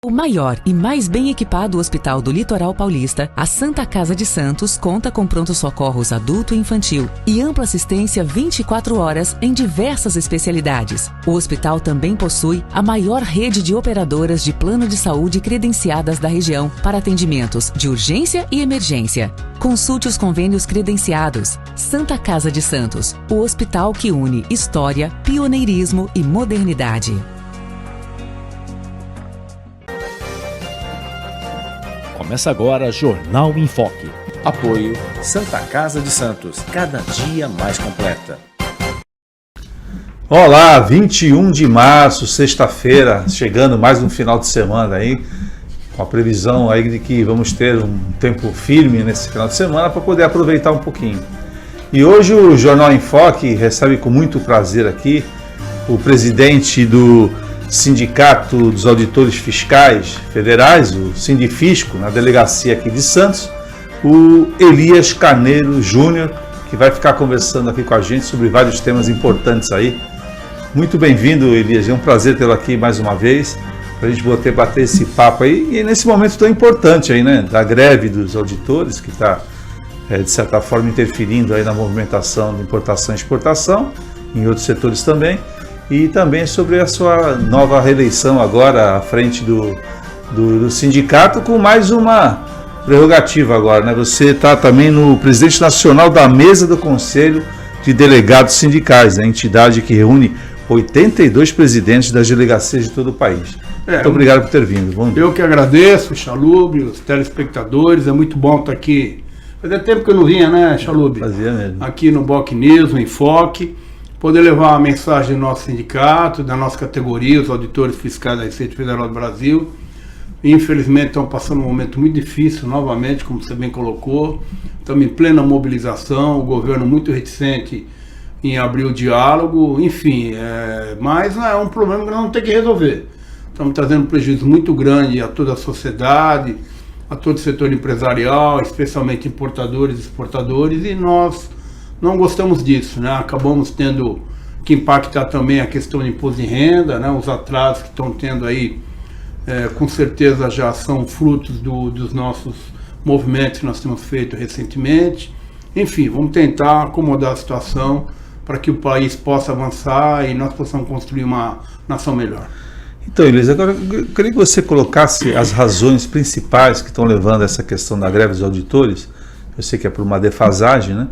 O maior e mais bem equipado hospital do Litoral Paulista, a Santa Casa de Santos conta com pronto-socorros adulto e infantil e ampla assistência 24 horas em diversas especialidades. O hospital também possui a maior rede de operadoras de plano de saúde credenciadas da região para atendimentos de urgência e emergência. Consulte os convênios credenciados. Santa Casa de Santos, o hospital que une história, pioneirismo e modernidade. Começa agora Jornal em Foque. Apoio Santa Casa de Santos, cada dia mais completa. Olá, 21 de março, sexta-feira, chegando mais um final de semana aí, com a previsão aí de que vamos ter um tempo firme nesse final de semana para poder aproveitar um pouquinho. E hoje o Jornal em Foque recebe com muito prazer aqui o presidente do Sindicato dos Auditores Fiscais Federais, o Sindifisco, na delegacia aqui de Santos, o Elias Carneiro Júnior, que vai ficar conversando aqui com a gente sobre vários temas importantes aí. Muito bem-vindo, Elias, é um prazer tê-lo aqui mais uma vez, para a gente poder bater esse papo aí, e nesse momento tão importante aí, né, da greve dos auditores, que está, de certa forma, interferindo aí na movimentação de importação e exportação, em outros setores também, e também sobre a sua nova reeleição agora à frente do sindicato, com mais uma prerrogativa agora, né? Você está também no presidente nacional da mesa do Conselho de Delegados Sindicais, a entidade que reúne 82 presidentes das delegacias de todo o país. Muito obrigado por ter vindo. Bom dia. Eu que agradeço, Chalub, os telespectadores, é muito bom estar aqui. Fazia tempo que eu não vinha, né, Chalub? Fazia mesmo. Aqui no Boc News, no Enfoque, poder levar a mensagem do nosso sindicato, da nossa categoria, os auditores fiscais da Receita Federal do Brasil. Infelizmente estão passando um momento muito difícil, novamente, como você bem colocou. Estamos em plena mobilização, o governo muito reticente em abrir o diálogo, enfim, mas é um problema que nós vamos ter que resolver. Estamos trazendo um prejuízo muito grande a toda a sociedade, a todo o setor empresarial, especialmente importadores e exportadores, e nós não gostamos disso, né? Acabamos tendo que impactar também a questão de imposto de renda, né? Os atrasos que estão tendo aí, com certeza já são frutos dos nossos movimentos que nós temos feito recentemente. Enfim, vamos tentar acomodar a situação para que o país possa avançar e nós possamos construir uma nação melhor. Então, Elias, agora eu queria que você colocasse as razões principais que estão levando a essa questão da greve dos auditores. Eu sei que é por uma defasagem, né?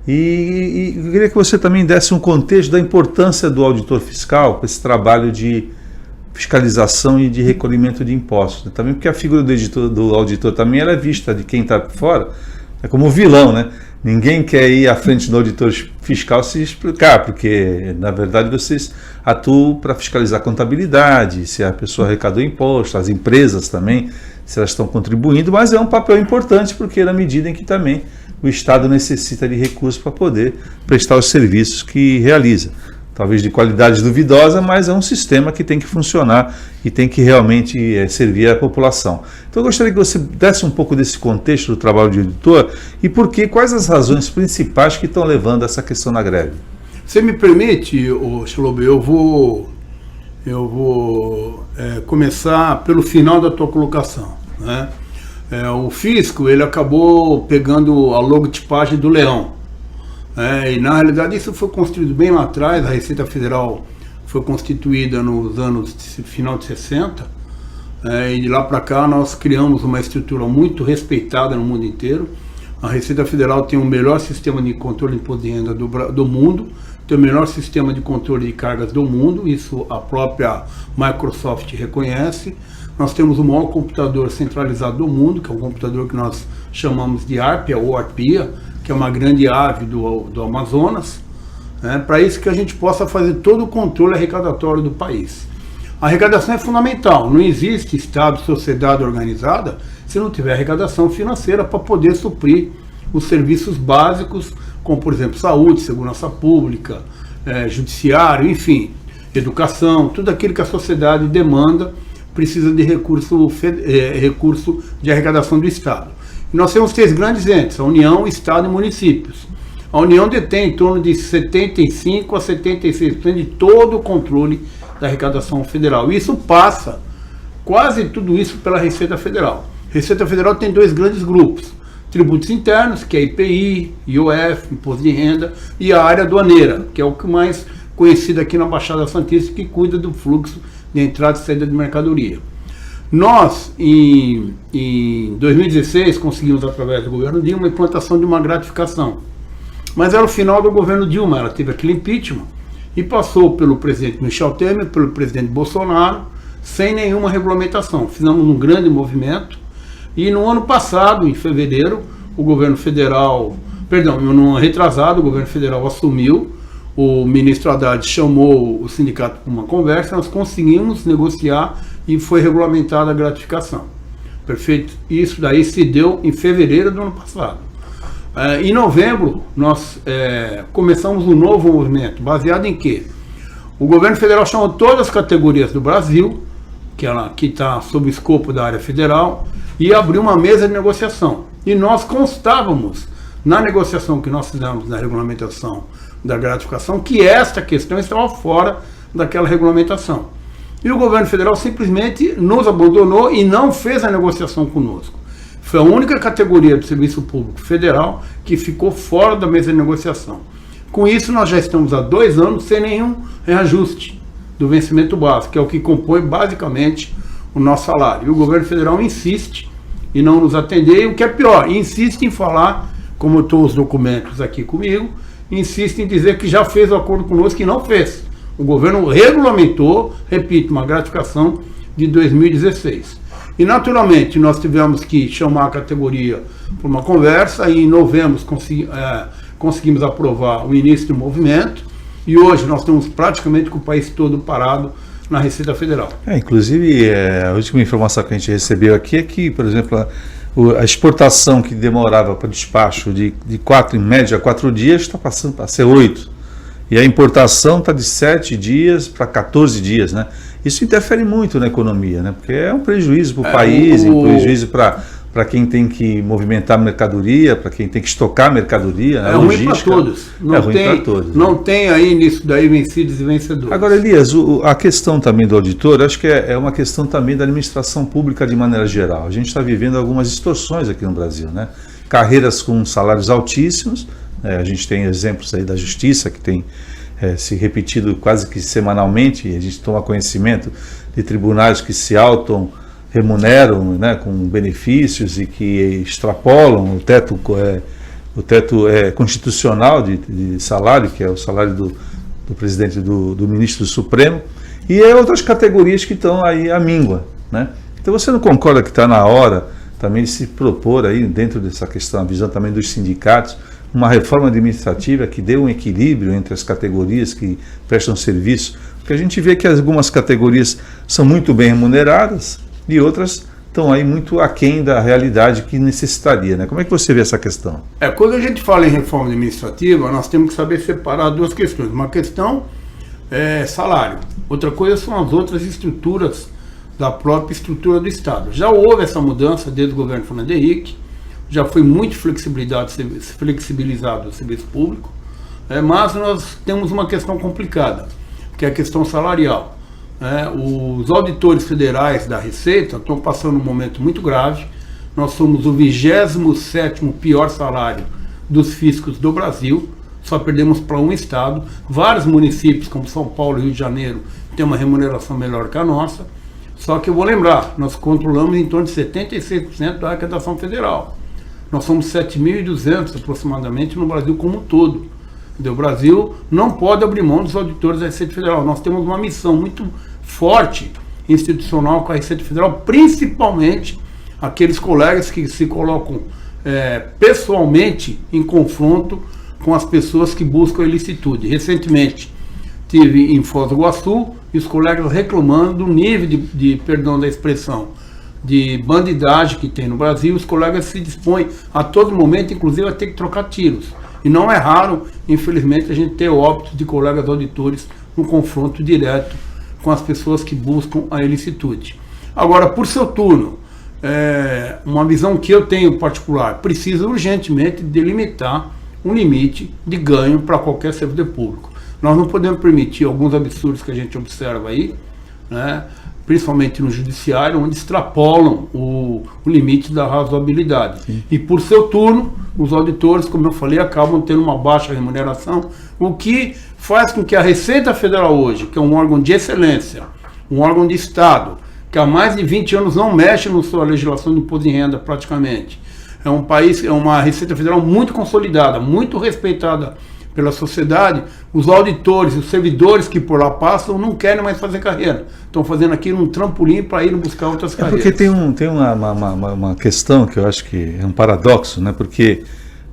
E eu queria que você também desse um contexto da importância do auditor fiscal para esse trabalho de fiscalização e de recolhimento de impostos, né? Também porque a figura do auditor também ela é vista de quem está fora, é como vilão, né? Ninguém quer ir à frente do auditor fiscal se explicar, porque na verdade vocês atuam para fiscalizar a contabilidade, se a pessoa arrecadou imposto, as empresas também, se elas estão contribuindo, mas é um papel importante porque na medida em que também o Estado necessita de recursos para poder prestar os serviços que realiza. Talvez de qualidade duvidosa, mas é um sistema que tem que funcionar e tem que realmente servir a população. Então eu gostaria que você desse um pouco desse contexto do trabalho de auditor e quais as razões principais que estão levando a essa questão da greve. Você me permite, Chalub, eu vou começar pelo final da tua colocação, né? O fisco, ele acabou pegando a logotipagem do leão. E na realidade isso foi construído bem lá atrás. A Receita Federal foi constituída nos anos final de 60, e de lá para cá nós criamos uma estrutura muito respeitada no mundo inteiro. A Receita Federal tem o melhor sistema de controle de imposto de renda do mundo, tem o melhor sistema de controle de cargas do mundo, isso a própria Microsoft reconhece. Nós temos o maior computador centralizado do mundo, que é um computador que nós chamamos de Arpia ou Arpia, que é uma grande ave do Amazonas, para isso que a gente possa fazer todo o controle arrecadatório do país. A arrecadação é fundamental, não existe Estado, sociedade organizada, se não tiver arrecadação financeira para poder suprir os serviços básicos, como por exemplo saúde, segurança pública, judiciário, enfim, educação, tudo aquilo que a sociedade demanda, precisa de recurso de arrecadação do Estado. E nós temos 3 grandes entes, a União, Estado e municípios. A União detém em torno de 75% a 76% de todo o controle da arrecadação federal. Isso passa quase tudo isso pela Receita Federal. Receita Federal tem dois grandes grupos: tributos internos, que é IPI, IOF, Imposto de Renda, e a área aduaneira, que é o que mais conhecido aqui na Baixada Santista, que cuida do fluxo de entrada e saída de mercadoria. Nós, em 2016, conseguimos, através do governo Dilma, a implantação de uma gratificação. Mas era o final do governo Dilma, ela teve aquele impeachment e passou pelo presidente Michel Temer, pelo presidente Bolsonaro, sem nenhuma regulamentação. Fizemos um grande movimento e no ano passado, em fevereiro, o governo federal, no ano retrasado, o governo federal assumiu, o ministro Haddad chamou o sindicato para uma conversa, nós conseguimos negociar e foi regulamentada a gratificação. Perfeito? Isso daí se deu em fevereiro do ano passado. Em novembro, nós começamos um novo movimento, baseado em quê? O governo federal chamou todas as categorias do Brasil, que está sob o escopo da área federal, e abriu uma mesa de negociação. E nós constávamos, na negociação que nós fizemos na regulamentação da gratificação, que esta questão estava fora daquela regulamentação. E o governo federal simplesmente nos abandonou e não fez a negociação conosco. Foi a única categoria do Serviço Público Federal que ficou fora da mesa de negociação. Com isso, nós já estamos há 2 anos sem nenhum reajuste do vencimento básico, que é o que compõe basicamente o nosso salário. E o governo federal insiste em não nos atender, e o que é pior, insiste em falar, como estão os documentos aqui comigo, insiste em dizer que já fez o acordo conosco, que não fez. O governo regulamentou, repito, uma gratificação de 2016. E naturalmente nós tivemos que chamar a categoria para uma conversa, e em novembro conseguimos aprovar o início do movimento, e hoje nós estamos praticamente com o país todo parado na Receita Federal. Inclusive, a última informação que a gente recebeu aqui é que, por exemplo, a exportação que demorava para despacho em média 4 dias, está passando para ser 8. E a importação está de 7 dias para 14 dias, né? Isso interfere muito na economia, né? Porque é um prejuízo para o país, um prejuízo para quem tem que movimentar mercadoria, para quem tem que estocar mercadoria. É ruim para todos. Não tem aí nisso daí vencidos e vencedores. Agora, Elias, a questão também do auditor, acho que é uma questão também da administração pública de maneira geral. A gente está vivendo algumas distorções aqui no Brasil, né? Carreiras com salários altíssimos. A gente tem exemplos aí da justiça que tem se repetido quase que semanalmente, e a gente toma conhecimento de tribunais que se auto-remuneram, né, com benefícios e que extrapolam o teto constitucional de salário, que é o salário do presidente do ministro do Supremo, e outras categorias que estão aí à míngua, né? Então você não concorda que está na hora também de se propor aí, dentro dessa questão, a visão também dos sindicatos, uma reforma administrativa que dê um equilíbrio entre as categorias que prestam serviço? Porque a gente vê que algumas categorias são muito bem remuneradas e outras estão aí muito aquém da realidade que necessitaria, né? Como é que você vê essa questão? Quando a gente fala em reforma administrativa, nós temos que saber separar 2 questões. Uma questão é salário, outra coisa são as outras estruturas da própria estrutura do Estado. Já houve essa mudança desde o governo Fernando Henrique, já foi muito flexibilizado o serviço público, mas nós temos uma questão complicada, que é a questão salarial. Os auditores federais da Receita estão passando um momento muito grave. Nós somos o 27º pior salário dos físicos do Brasil, só perdemos para um estado. Vários municípios, como São Paulo e Rio de Janeiro, têm uma remuneração melhor que a nossa. Só que eu vou lembrar, nós controlamos em torno de 76% da arrecadação federal. Nós somos 7.200 aproximadamente no Brasil como um todo. O Brasil não pode abrir mão dos auditores da Receita Federal. Nós temos uma missão muito forte, institucional, com a Receita Federal, principalmente aqueles colegas que se colocam pessoalmente em confronto com as pessoas que buscam a ilicitude. Recentemente tive em Foz do Iguaçu e os colegas reclamando do nível de perdão da expressão, de bandidagem que tem no Brasil. Os colegas se dispõem a todo momento, inclusive, a ter que trocar tiros. E não é raro, infelizmente, a gente ter óbitos de colegas auditores no confronto direto com as pessoas que buscam a ilicitude. Agora, por seu turno, uma visão que eu tenho particular, precisa urgentemente delimitar um limite de ganho para qualquer servidor público. Nós não podemos permitir alguns absurdos que a gente observa aí, né, principalmente no judiciário, onde extrapolam o limite da razoabilidade. Sim. E por seu turno, os auditores, como eu falei, acabam tendo uma baixa remuneração, o que faz com que a Receita Federal hoje, que é um órgão de excelência, um órgão de Estado, que há mais de 20 anos não mexe na sua legislação de imposto de renda praticamente, é um país, é uma Receita Federal muito consolidada, muito respeitada pela sociedade. Os auditores, os servidores que por lá passam não querem mais fazer carreira. Estão fazendo aquilo um trampolim para ir buscar outras carreiras. Porque tem uma questão que eu acho que é um paradoxo, né? Porque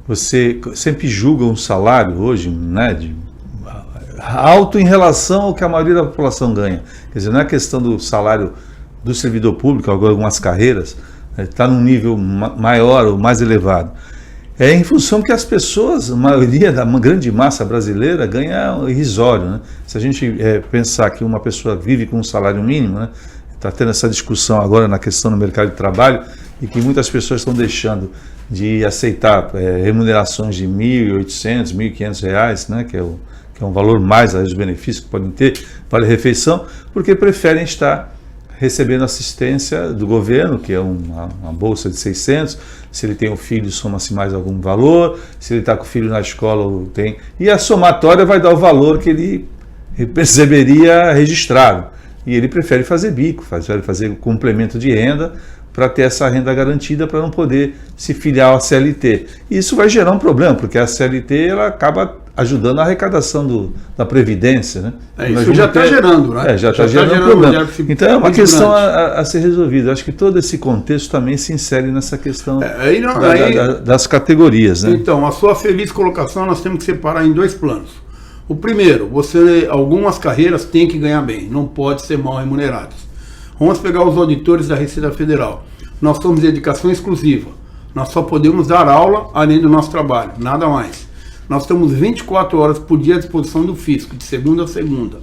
você sempre julga um salário hoje, né, alto em relação ao que a maioria da população ganha. Quer dizer, não é questão do salário do servidor público, algumas carreiras, está num nível maior ou mais elevado. É em função que as pessoas, a maioria da grande massa brasileira, ganha irrisório, né? Se a gente pensar que uma pessoa vive com um salário mínimo, né? Está tendo essa discussão agora na questão do mercado de trabalho, e que muitas pessoas estão deixando de aceitar remunerações de R$ 1.800, R$ 1.500, né? Que é um valor mais os benefícios que podem ter, vale refeição, porque preferem estar recebendo assistência do governo, que é uma bolsa de 600, se ele tem um filho, soma-se mais algum valor, se ele está com o filho na escola, tem, e a somatória vai dar o valor que ele perceberia registrado, e ele prefere fazer bico, prefere fazer complemento de renda, para ter essa renda garantida, para não poder se filiar à CLT. E isso vai gerar um problema, porque a CLT ela acaba ajudando a arrecadação da Previdência, né? Isso já está gerando, né? Já está gerando problema. Então é uma questão a ser resolvida. Acho que todo esse contexto também se insere nessa questão das categorias, né? Então, a sua feliz colocação nós temos que separar em dois planos. O primeiro, algumas carreiras têm que ganhar bem, não pode ser mal remuneradas. Vamos pegar os auditores da Receita Federal. Nós somos dedicação exclusiva. Nós só podemos dar aula além do nosso trabalho, nada mais. Nós temos 24 horas por dia à disposição do fisco, de segunda a segunda.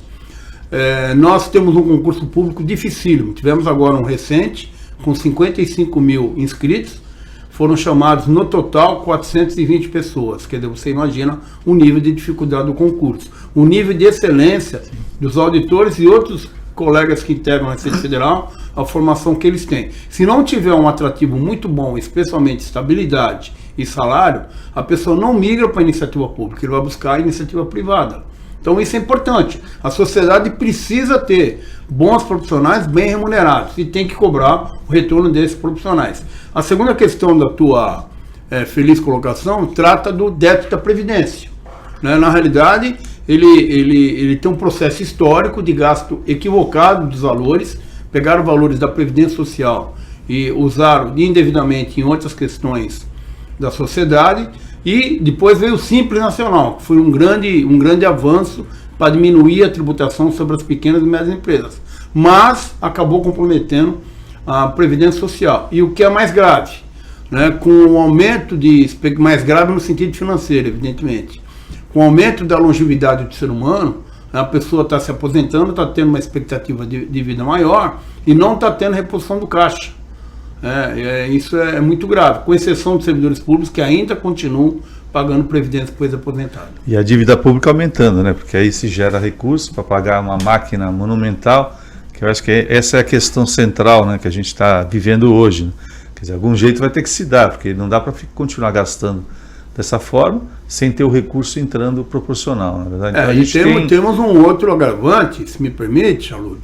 Nós temos um concurso público dificílimo. Tivemos agora um recente, com 55 mil inscritos. Foram chamados, no total, 420 pessoas. Quer dizer, você imagina o nível de dificuldade do concurso. O nível de excelência dos auditores e outros colegas que integram a Receita Federal, a formação que eles têm. Se não tiver um atrativo muito bom, especialmente estabilidade e salário, a pessoa não migra para a iniciativa pública, ele vai buscar a iniciativa privada. Então isso é importante. A sociedade precisa ter bons profissionais bem remunerados e tem que cobrar o retorno desses profissionais. A segunda questão da tua feliz colocação trata do débito da Previdência. Né? Na realidade, ele tem um processo histórico de gasto equivocado dos valores, pegaram valores da Previdência Social e usaram indevidamente em outras questões da sociedade, e depois veio o Simples Nacional, que foi um grande avanço para diminuir a tributação sobre as pequenas e médias empresas, mas acabou comprometendo a Previdência Social. E o que é mais grave, né, com o aumento mais grave no sentido financeiro, evidentemente, com o aumento da longevidade do ser humano, a pessoa está se aposentando, está tendo uma expectativa de vida maior e não está tendo reposição do caixa. Isso é muito grave, com exceção dos servidores públicos que ainda continuam pagando previdência depois de aposentado. E a dívida pública aumentando, né? Porque aí se gera recurso para pagar uma máquina monumental, que eu acho que essa é a questão central, né, que a gente está vivendo hoje. Né? Quer dizer, algum jeito vai ter que se dar, porque não dá para continuar gastando dessa forma, sem ter o recurso entrando proporcional, na verdade. Então, temos um outro agravante, se me permite, Chalub,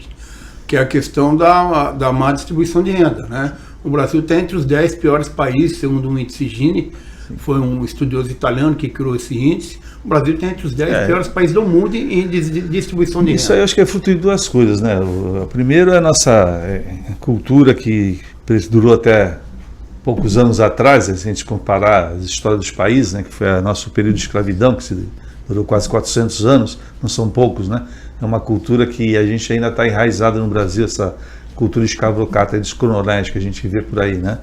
que é a questão da má distribuição de renda, né? O Brasil está entre os 10 piores países, segundo um índice Gini, foi um estudioso italiano que criou esse índice. O Brasil está entre os 10 piores países do mundo em distribuição de renda. Isso aí eu acho que é fruto de duas coisas, né? Primeiro é a nossa cultura que durou até poucos anos atrás, se a gente comparar as histórias dos países, né, que foi o nosso período de escravidão, que durou quase 400 anos, não são poucos, né? É uma cultura que a gente ainda está enraizada no Brasil, essa cultura escravocrata e descoronética que a gente vê por aí, né?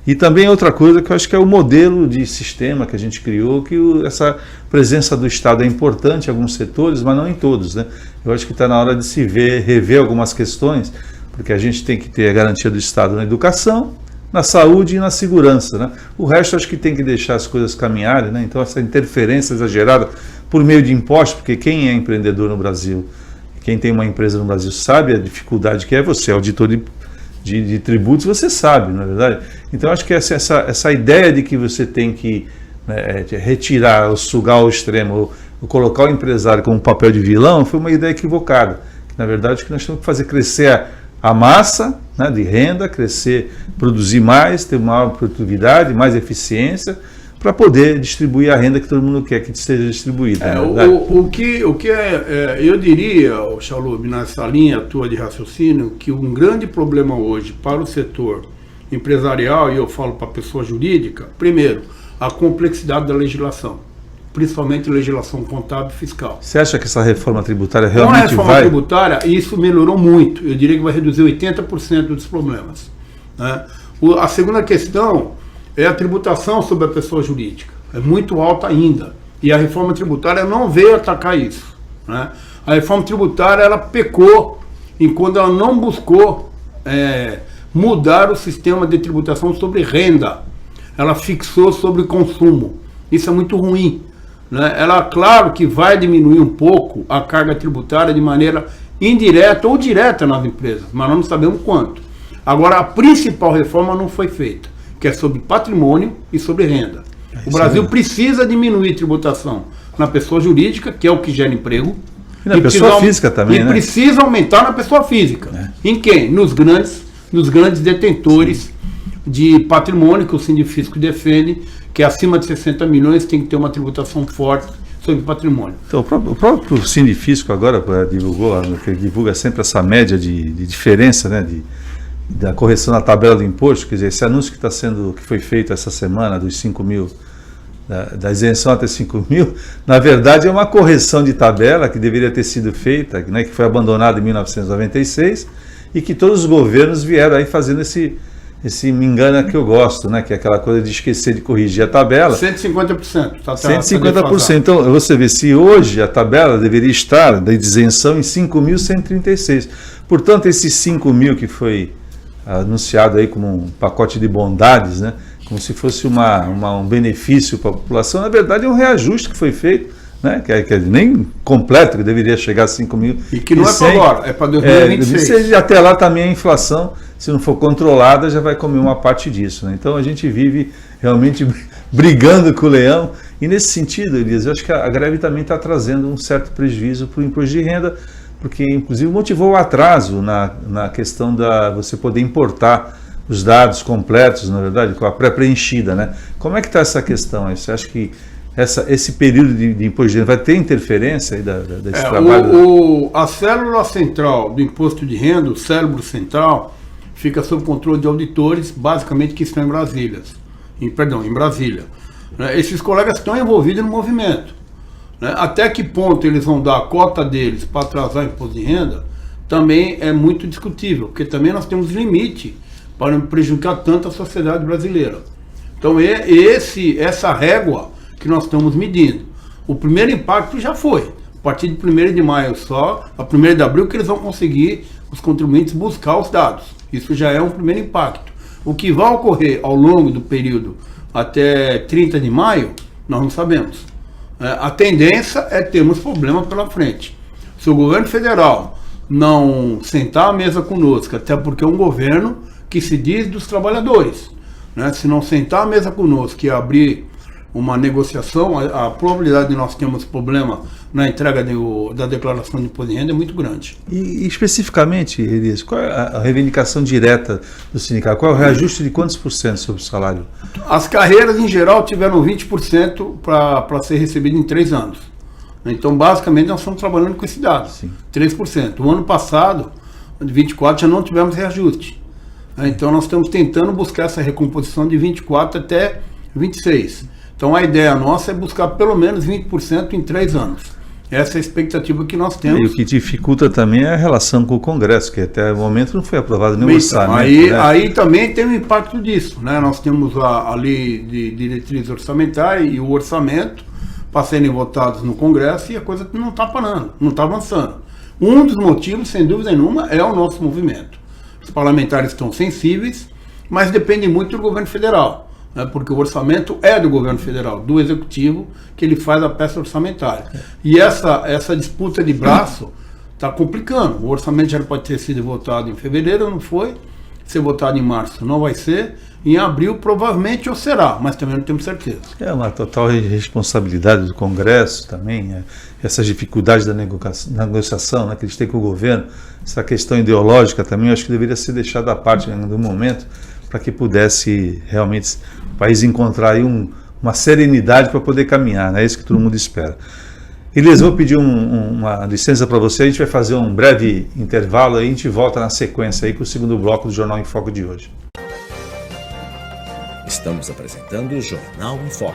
E também outra coisa que eu acho que é o modelo de sistema que a gente criou, que essa presença do Estado é importante em alguns setores, mas não em todos, né? Eu acho que está na hora de se rever algumas questões, porque a gente tem que ter a garantia do Estado na educação, na saúde e na segurança, né? O resto acho que tem que deixar as coisas caminharem, né? Então essa interferência exagerada por meio de impostos, porque quem é empreendedor no Brasil, quem tem uma empresa no Brasil sabe a dificuldade que é, você é auditor de tributos, você sabe, não é verdade? Então, acho que essa ideia de que você tem que retirar, ou sugar ao extremo, ou colocar o empresário como um papel de vilão, foi uma ideia equivocada. Na verdade, o que nós temos que fazer fazer a massa, né, de renda, produzir mais, ter maior produtividade, mais eficiência, para poder distribuir a renda que todo mundo quer que seja distribuída. Eu diria, Chalub, nessa linha tua de raciocínio, que um grande problema hoje para o setor empresarial, e eu falo para a pessoa jurídica, primeiro, a complexidade da legislação, principalmente legislação contábil e fiscal. Você acha que essa reforma tributária realmente vai... Com a reforma tributária, isso melhorou muito. Eu diria que vai reduzir 80% dos problemas, né? A segunda questão é a tributação sobre a pessoa jurídica. É muito alta ainda. E a reforma tributária não veio atacar isso, né? A reforma tributária, ela pecou enquanto ela não buscou mudar o sistema de tributação sobre renda. Ela fixou sobre consumo. Isso é muito ruim, né? Ela, claro que vai diminuir um pouco a carga tributária de maneira indireta ou direta nas empresas, mas nós não sabemos quanto. Agora, a principal reforma não foi feita, que é sobre patrimônio e sobre renda. O Brasil precisa diminuir tributação na pessoa jurídica, que é o que gera emprego. E na pessoa física também, né? E precisa aumentar na pessoa física. Em quem? Nos grandes detentores de patrimônio, que o Sindifisco defende, que acima de 60 milhões tem que ter uma tributação forte sobre patrimônio. Então, o próprio Sindifisco agora divulga sempre essa média de diferença, né, da correção na tabela do imposto. Quer dizer, esse anúncio que foi feito essa semana dos 5 mil, da isenção até 5 mil, na verdade é uma correção de tabela que deveria ter sido feita, né, que foi abandonada em 1996, e que todos os governos vieram aí fazendo esse me engana que eu gosto, né? Que é aquela coisa de esquecer de corrigir a tabela. 150%. 150%. Então, você vê, se hoje a tabela deveria estar da isenção em 5.136. Portanto, esses 5 mil que foi anunciado aí como um pacote de bondades, né? Como se fosse um benefício para a população, na verdade é um reajuste que foi feito, né? Que é nem completo, que deveria chegar a 5 mil. E que não é para agora, é para 2026. Até lá também a inflação, se não for controlada, já vai comer uma parte disso, né? Então a gente vive realmente brigando com o leão. E nesse sentido, Elias, eu acho que a greve também está trazendo um certo prejuízo para o imposto de renda, porque inclusive motivou o atraso na questão da você poder importar os dados completos, na verdade, com a pré-preenchida, né? Como é que está essa questão aí? Você acha que esse período de imposto de renda vai ter interferência aí desse trabalho? A célula central do imposto de renda, o cérebro central, fica sob controle de auditores, basicamente que estão em Brasília. Em Brasília. Esses colegas estão envolvidos no movimento. Até que ponto eles vão dar a cota deles para atrasar o imposto de renda, também é muito discutível, porque também nós temos limite para não prejudicar tanto a sociedade brasileira. Então essa régua que nós estamos medindo. O primeiro impacto já foi. A partir de 1º de maio só, a 1º de abril que eles vão conseguir, os contribuintes, buscar os dados. Isso já é um primeiro impacto. O que vai ocorrer ao longo do período até 30 de maio, nós não sabemos. A tendência é termos problemas pela frente. Se o governo federal não sentar à mesa conosco, até porque é um governo que se diz dos trabalhadores, né? Se não sentar à mesa conosco e abrir uma negociação, a probabilidade de nós termos problema na entrega da declaração de imposto de renda é muito grande. E especificamente, Elias, qual é a reivindicação direta do sindicato? Qual é o reajuste de quantos por cento sobre o salário? As carreiras, em geral, tiveram 20% para ser recebido em 3 anos. Então, basicamente, nós estamos trabalhando com esse dado, sim. 3%. O ano passado, de 24, já não tivemos reajuste. Então, nós estamos tentando buscar essa recomposição de 24 até 26. Então, a ideia nossa é buscar pelo menos 20% em 3 anos. Essa é a expectativa que nós temos. E o que dificulta também é a relação com o Congresso, que até o momento não foi aprovado nenhum orçamento. Aí também tem o impacto disso, né? Nós temos a lei de diretriz orçamentária e o orçamento para serem votados no Congresso, e a coisa não está parando, não está avançando. Um dos motivos, sem dúvida nenhuma, é o nosso movimento. Os parlamentares estão sensíveis, mas depende muito do governo federal, né? Porque o orçamento é do governo federal, do executivo, que ele faz a peça orçamentária. E essa disputa de braço está complicando. O orçamento já pode ter sido votado em fevereiro, não foi. Ser votado em março não vai ser. Em abril provavelmente ou será, mas também não temos certeza. É uma total responsabilidade do Congresso também, essas dificuldades da negociação, né, que eles têm com o governo, essa questão ideológica também, eu acho que deveria ser deixada à parte no momento, para que pudesse realmente o país encontrar aí uma serenidade para poder caminhar, né? É isso que todo mundo espera. Elias, vou pedir uma licença para você, a gente vai fazer um breve intervalo aí, a gente volta na sequência aí com o segundo bloco do Jornal em Foco de hoje. Estamos apresentando o Jornal em Foco.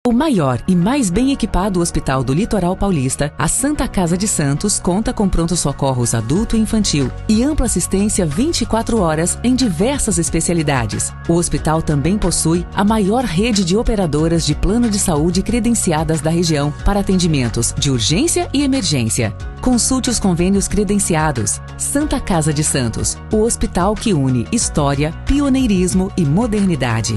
O maior e mais bem equipado hospital do Litoral Paulista, a Santa Casa de Santos, conta com pronto-socorros adulto e infantil e ampla assistência 24 horas em diversas especialidades. O hospital também possui a maior rede de operadoras de plano de saúde credenciadas da região para atendimentos de urgência e emergência. Consulte os convênios credenciados. Santa Casa de Santos, o hospital que une história, pioneirismo e modernidade.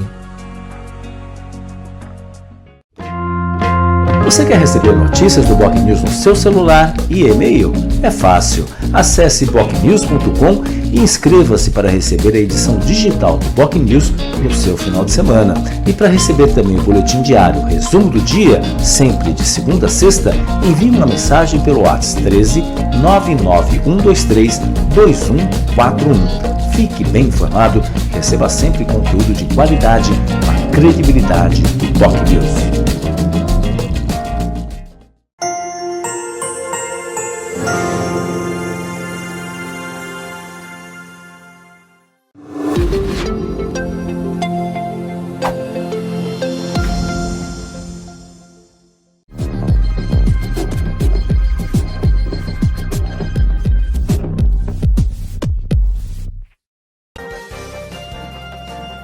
Você quer receber notícias do Boc News no seu celular e e-mail? É fácil. Acesse bocnews.com e inscreva-se para receber a edição digital do Boc News no seu final de semana. E para receber também o boletim diário, resumo do dia, sempre de segunda a sexta, envie uma mensagem pelo WhatsApp 13 99123 2141. Fique bem informado, receba sempre conteúdo de qualidade com a credibilidade do Boc News.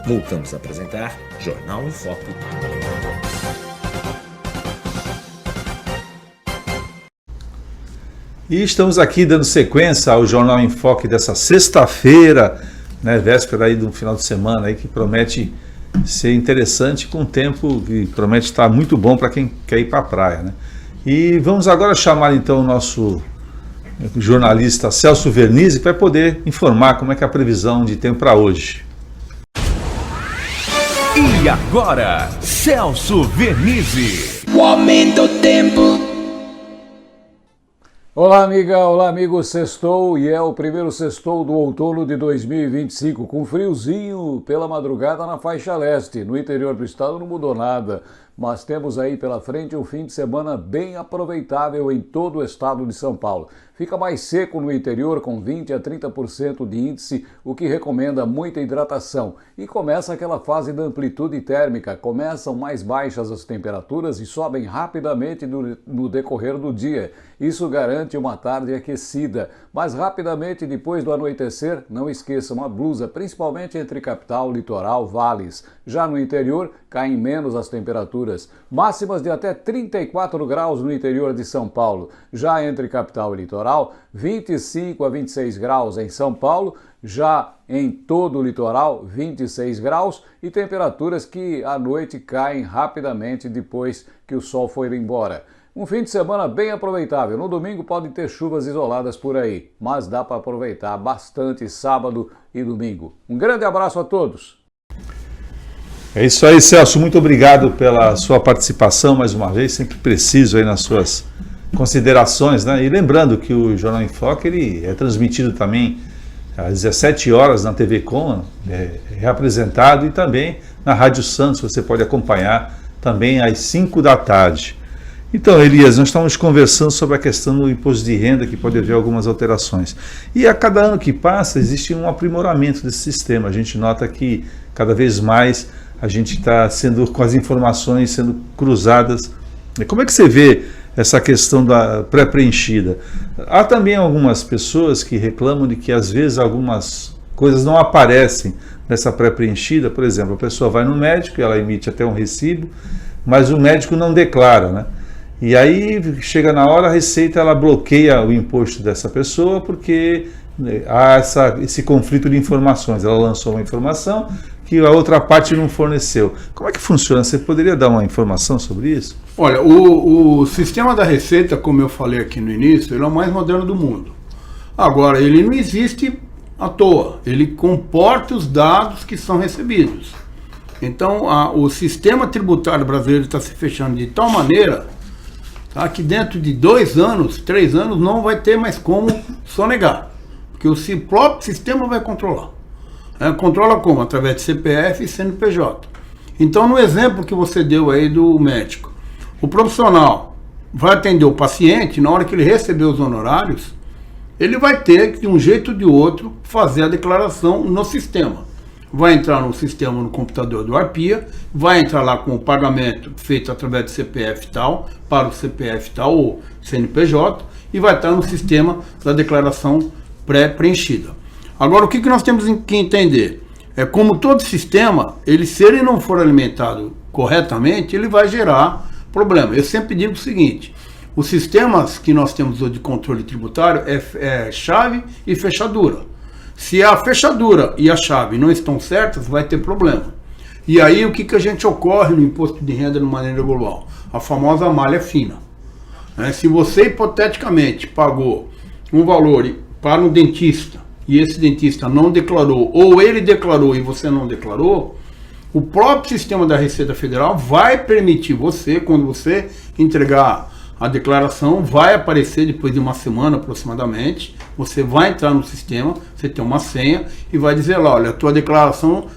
Voltamos a apresentar Jornal em Foco. E estamos aqui dando sequência ao Jornal em Foco dessa sexta-feira, né, véspera aí de um final de semana aí que promete ser interessante, com um tempo que promete estar muito bom para quem quer ir para a praia, né? E vamos agora chamar então o nosso jornalista Celso Vernizzi, que vai poder informar como é que é a previsão de tempo para hoje. E agora, Celso Vernizzi. O aumento do tempo. Olá, amiga, olá, amigo. Sextou e é o primeiro sextou do outono de 2025, com friozinho pela madrugada na faixa leste. No interior do estado não mudou nada, mas temos aí pela frente um fim de semana bem aproveitável em todo o estado de São Paulo. Fica mais seco no interior, com 20% a 30% de índice, o que recomenda muita hidratação. E começa aquela fase da amplitude térmica, começam mais baixas as temperaturas e sobem rapidamente no decorrer do dia. Isso garante uma tarde aquecida, mas rapidamente depois do anoitecer, não esqueça uma blusa, principalmente entre capital, litoral, vales. Já no interior, caem menos as temperaturas, máximas de até 34 graus no interior de São Paulo. Já entre capital e litoral, 25 a 26 graus em São Paulo, já em todo o litoral 26 graus e temperaturas que à noite caem rapidamente depois que o sol for embora. Um fim de semana bem aproveitável. No domingo pode ter chuvas isoladas por aí, mas dá para aproveitar bastante sábado e domingo. Um grande abraço a todos. É isso aí, Celso. Muito obrigado pela sua participação mais uma vez, sempre preciso aí nas suas considerações, né? E lembrando que o Jornal em Foco ele é transmitido também às 17 horas na TV Com, reapresentado, e também na Rádio Santos, você pode acompanhar também às 5 da tarde. Então, Elias, nós estamos conversando sobre a questão do imposto de renda, que pode haver algumas alterações. E a cada ano que passa, existe um aprimoramento desse sistema. A gente nota que cada vez mais a gente está sendo com as informações sendo cruzadas. Como é que você vê essa questão da pré-preenchida? Há também algumas pessoas que reclamam de que às vezes algumas coisas não aparecem nessa pré-preenchida. Por exemplo, a pessoa vai no médico, ela emite até um recibo, mas o médico não declara, né? E aí chega na hora, a Receita ela bloqueia o imposto dessa pessoa porque há esse conflito de informações. Ela lançou uma informação que a outra parte não forneceu. Como é que funciona? Você poderia dar uma informação sobre isso? Olha, o sistema da Receita, como eu falei aqui no início, ele é o mais moderno do mundo. Agora, ele não existe à toa, ele comporta os dados que são recebidos. Então, o sistema tributário brasileiro está se fechando de tal maneira, tá, que dentro de 2 anos, 3 anos, não vai ter mais como sonegar, porque o próprio sistema vai controlar. Controla como? Através de CPF e CNPJ. Então, no exemplo que você deu aí do médico, o profissional vai atender o paciente, na hora que ele receber os honorários, ele vai ter que, de um jeito ou de outro, fazer a declaração no sistema. Vai entrar no sistema, no computador do Arpia, vai entrar lá com o pagamento feito através do CPF tal, para o CPF tal ou CNPJ, e vai estar no sistema da declaração pré-preenchida. Agora, o que nós temos que entender? Como todo sistema, se ele não for alimentado corretamente, ele vai gerar problema. Eu sempre digo o seguinte, os sistemas que nós temos hoje de controle tributário é chave e fechadura. Se a fechadura e a chave não estão certas, vai ter problema. E aí, o que a gente ocorre no imposto de renda de maneira global? A famosa malha fina. Se você, hipoteticamente, pagou um valor para um dentista, e esse dentista não declarou, ou ele declarou e você não declarou, o próprio sistema da Receita Federal vai permitir você, quando você entregar a declaração, vai aparecer depois de uma semana aproximadamente, você vai entrar no sistema, você tem uma senha e vai dizer lá, olha, a tua declaração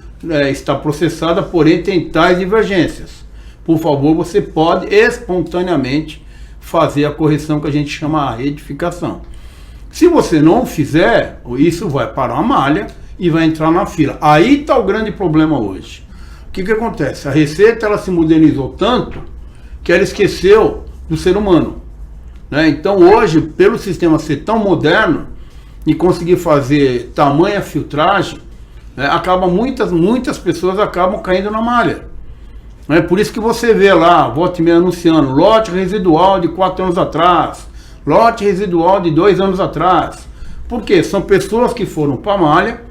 está processada, porém tem tais divergências. Por favor, você pode espontaneamente fazer a correção que a gente chama a retificação. Se você não fizer, isso vai para a malha e vai entrar na fila. Aí está o grande problema hoje. O que acontece? A Receita ela se modernizou tanto que ela esqueceu do ser humano. Então hoje, pelo sistema ser tão moderno e conseguir fazer tamanha filtragem, muitas pessoas acabam caindo na malha. Por isso que você vê lá, volta e meia anunciando, lote residual de 4 anos atrás, lote residual de 2 anos atrás. Por quê? São pessoas que foram para a malha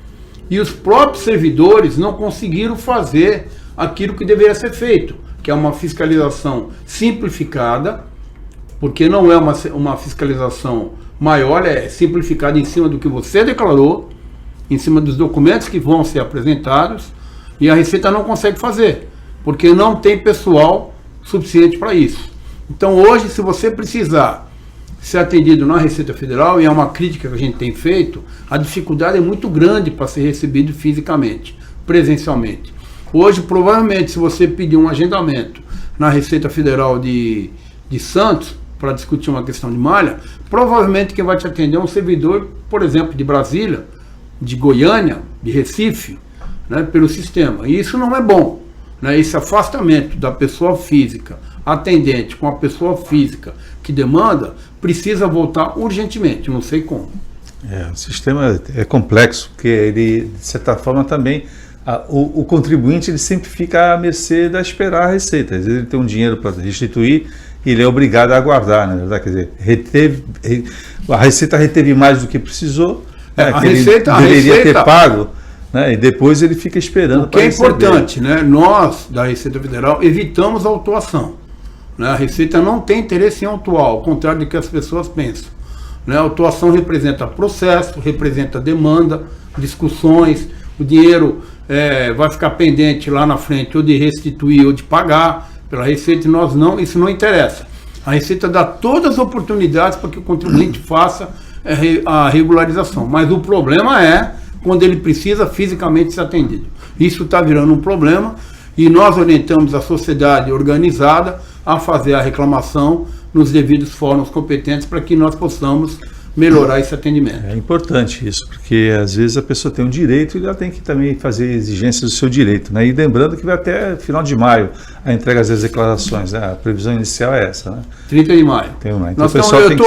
e os próprios servidores não conseguiram fazer aquilo que deveria ser feito, que é uma fiscalização simplificada, porque não é uma fiscalização maior, é simplificada em cima do que você declarou, em cima dos documentos que vão ser apresentados, e a Receita não consegue fazer, porque não tem pessoal suficiente para isso. Então hoje, se você precisar ser atendido na Receita Federal, e é uma crítica que a gente tem feito, a dificuldade é muito grande para ser recebido fisicamente, presencialmente. Hoje, provavelmente, se você pedir um agendamento na Receita Federal de Santos, para discutir uma questão de malha, provavelmente quem vai te atender é um servidor, por exemplo, de Brasília, de Goiânia, de Recife, pelo sistema. E isso não é bom. Esse afastamento da pessoa física atendente com a pessoa física que demanda, precisa voltar urgentemente, não sei como. O sistema é complexo, porque ele, de certa forma, também, o contribuinte ele sempre fica à mercê da esperar a Receita. Às vezes ele tem um dinheiro para restituir e ele é obrigado a aguardar, na verdade. Quer dizer, a Receita reteve mais do que precisou, a que Receita deveria ter pago, e depois ele fica esperando. O que é importante, nós, da Receita Federal, evitamos a autuação. A Receita não tem interesse em autuar, ao contrário do que as pessoas pensam. A autuação representa processo, representa demanda, discussões, o dinheiro vai ficar pendente lá na frente ou de restituir ou de pagar pela Receita, e isso não interessa. A Receita dá todas as oportunidades para que o contribuinte faça a regularização, mas o problema é quando ele precisa fisicamente ser atendido. Isso está virando um problema e nós orientamos a sociedade organizada a fazer a reclamação nos devidos fóruns competentes para que nós possamos melhorar esse atendimento. É importante isso, porque às vezes a pessoa tem um direito e ela tem que também fazer exigências do seu direito. E lembrando que vai até final de maio a entrega das declarações, a previsão inicial é essa. 30 de maio. Então,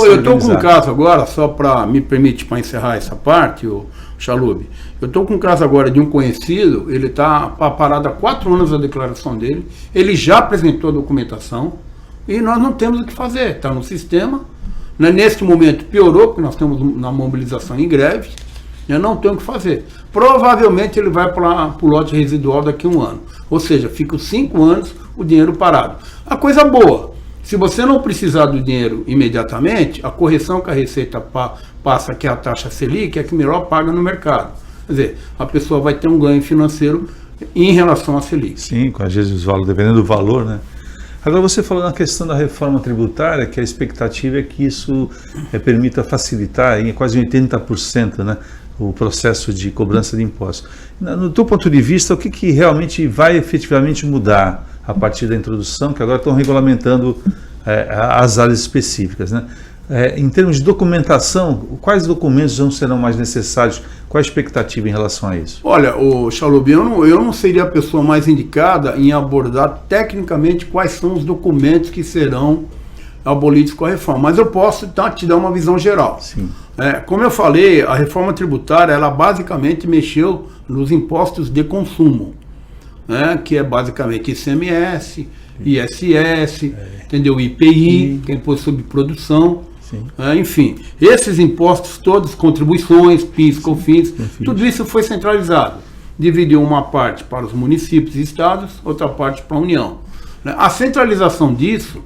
eu estou com um caso agora, só para me permitir para encerrar essa parte, o Chalub, eu estou com um caso agora de um conhecido, ele está parado há 4 anos a declaração dele, ele já apresentou a documentação e nós não temos o que fazer, está no sistema. Neste momento piorou, porque nós estamos na mobilização em greve, Eu não tenho o que fazer. Provavelmente ele vai para o lote residual daqui a 1 ano. Ou seja, fica os 5 anos o dinheiro parado. A coisa boa, se você não precisar do dinheiro imediatamente, a correção que a Receita passa, que é a taxa Selic, é que melhor paga no mercado. Quer dizer, a pessoa vai ter um ganho financeiro em relação à Selic. Sim, às vezes dependendo do valor, né? Agora você falou na questão da reforma tributária, que a expectativa é que isso permita facilitar em quase 80%, né, o processo de cobrança de impostos. No teu ponto de vista, o que realmente vai efetivamente mudar a partir da introdução, que agora estão regulamentando as áreas específicas, né? Em termos de documentação, quais documentos não serão mais necessários? Qual a expectativa em relação a isso? Olha, Chalubi, eu não seria a pessoa mais indicada em abordar tecnicamente quais são os documentos que serão abolidos com a reforma, mas eu posso te dar uma visão geral. Sim. Como eu falei, a reforma tributária, ela basicamente mexeu nos impostos de consumo, né, que é basicamente ICMS, ISS, entendeu? IPI, que é imposto sobre produção. Enfim, esses impostos todos, contribuições, PIS, COFINS, tudo isso foi centralizado. Dividiu uma parte para os municípios e estados, outra parte para a União. A centralização disso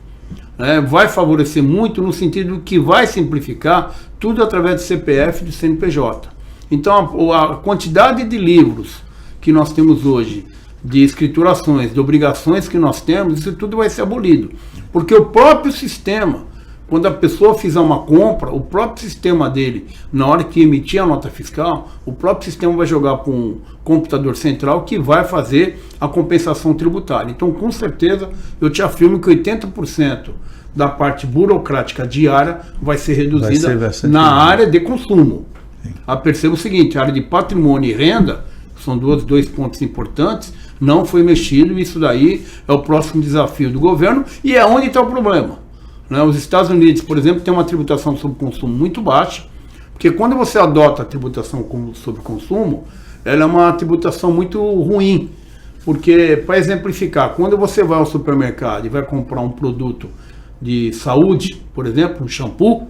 vai favorecer muito no sentido que vai simplificar tudo através do CPF e do CNPJ. Então, a quantidade de livros que nós temos hoje, de escriturações, de obrigações que nós temos, isso tudo vai ser abolido. Porque o próprio sistema, quando a pessoa fizer uma compra, o próprio sistema dele, na hora que emitir a nota fiscal, o próprio sistema vai jogar para um computador central que vai fazer a compensação tributária. Então, com certeza, eu te afirmo que 80% da parte burocrática diária vai ser reduzida na área de consumo. Perceba o seguinte, a área de patrimônio e renda, são dois pontos importantes, não foi mexido, e isso daí é o próximo desafio do governo, e é onde está o problema. Os Estados Unidos, por exemplo, tem uma tributação sobre consumo muito baixa, porque quando você adota a tributação sobre consumo, ela é uma tributação muito ruim, porque, para exemplificar, quando você vai ao supermercado e vai comprar um produto de saúde, por exemplo, um shampoo,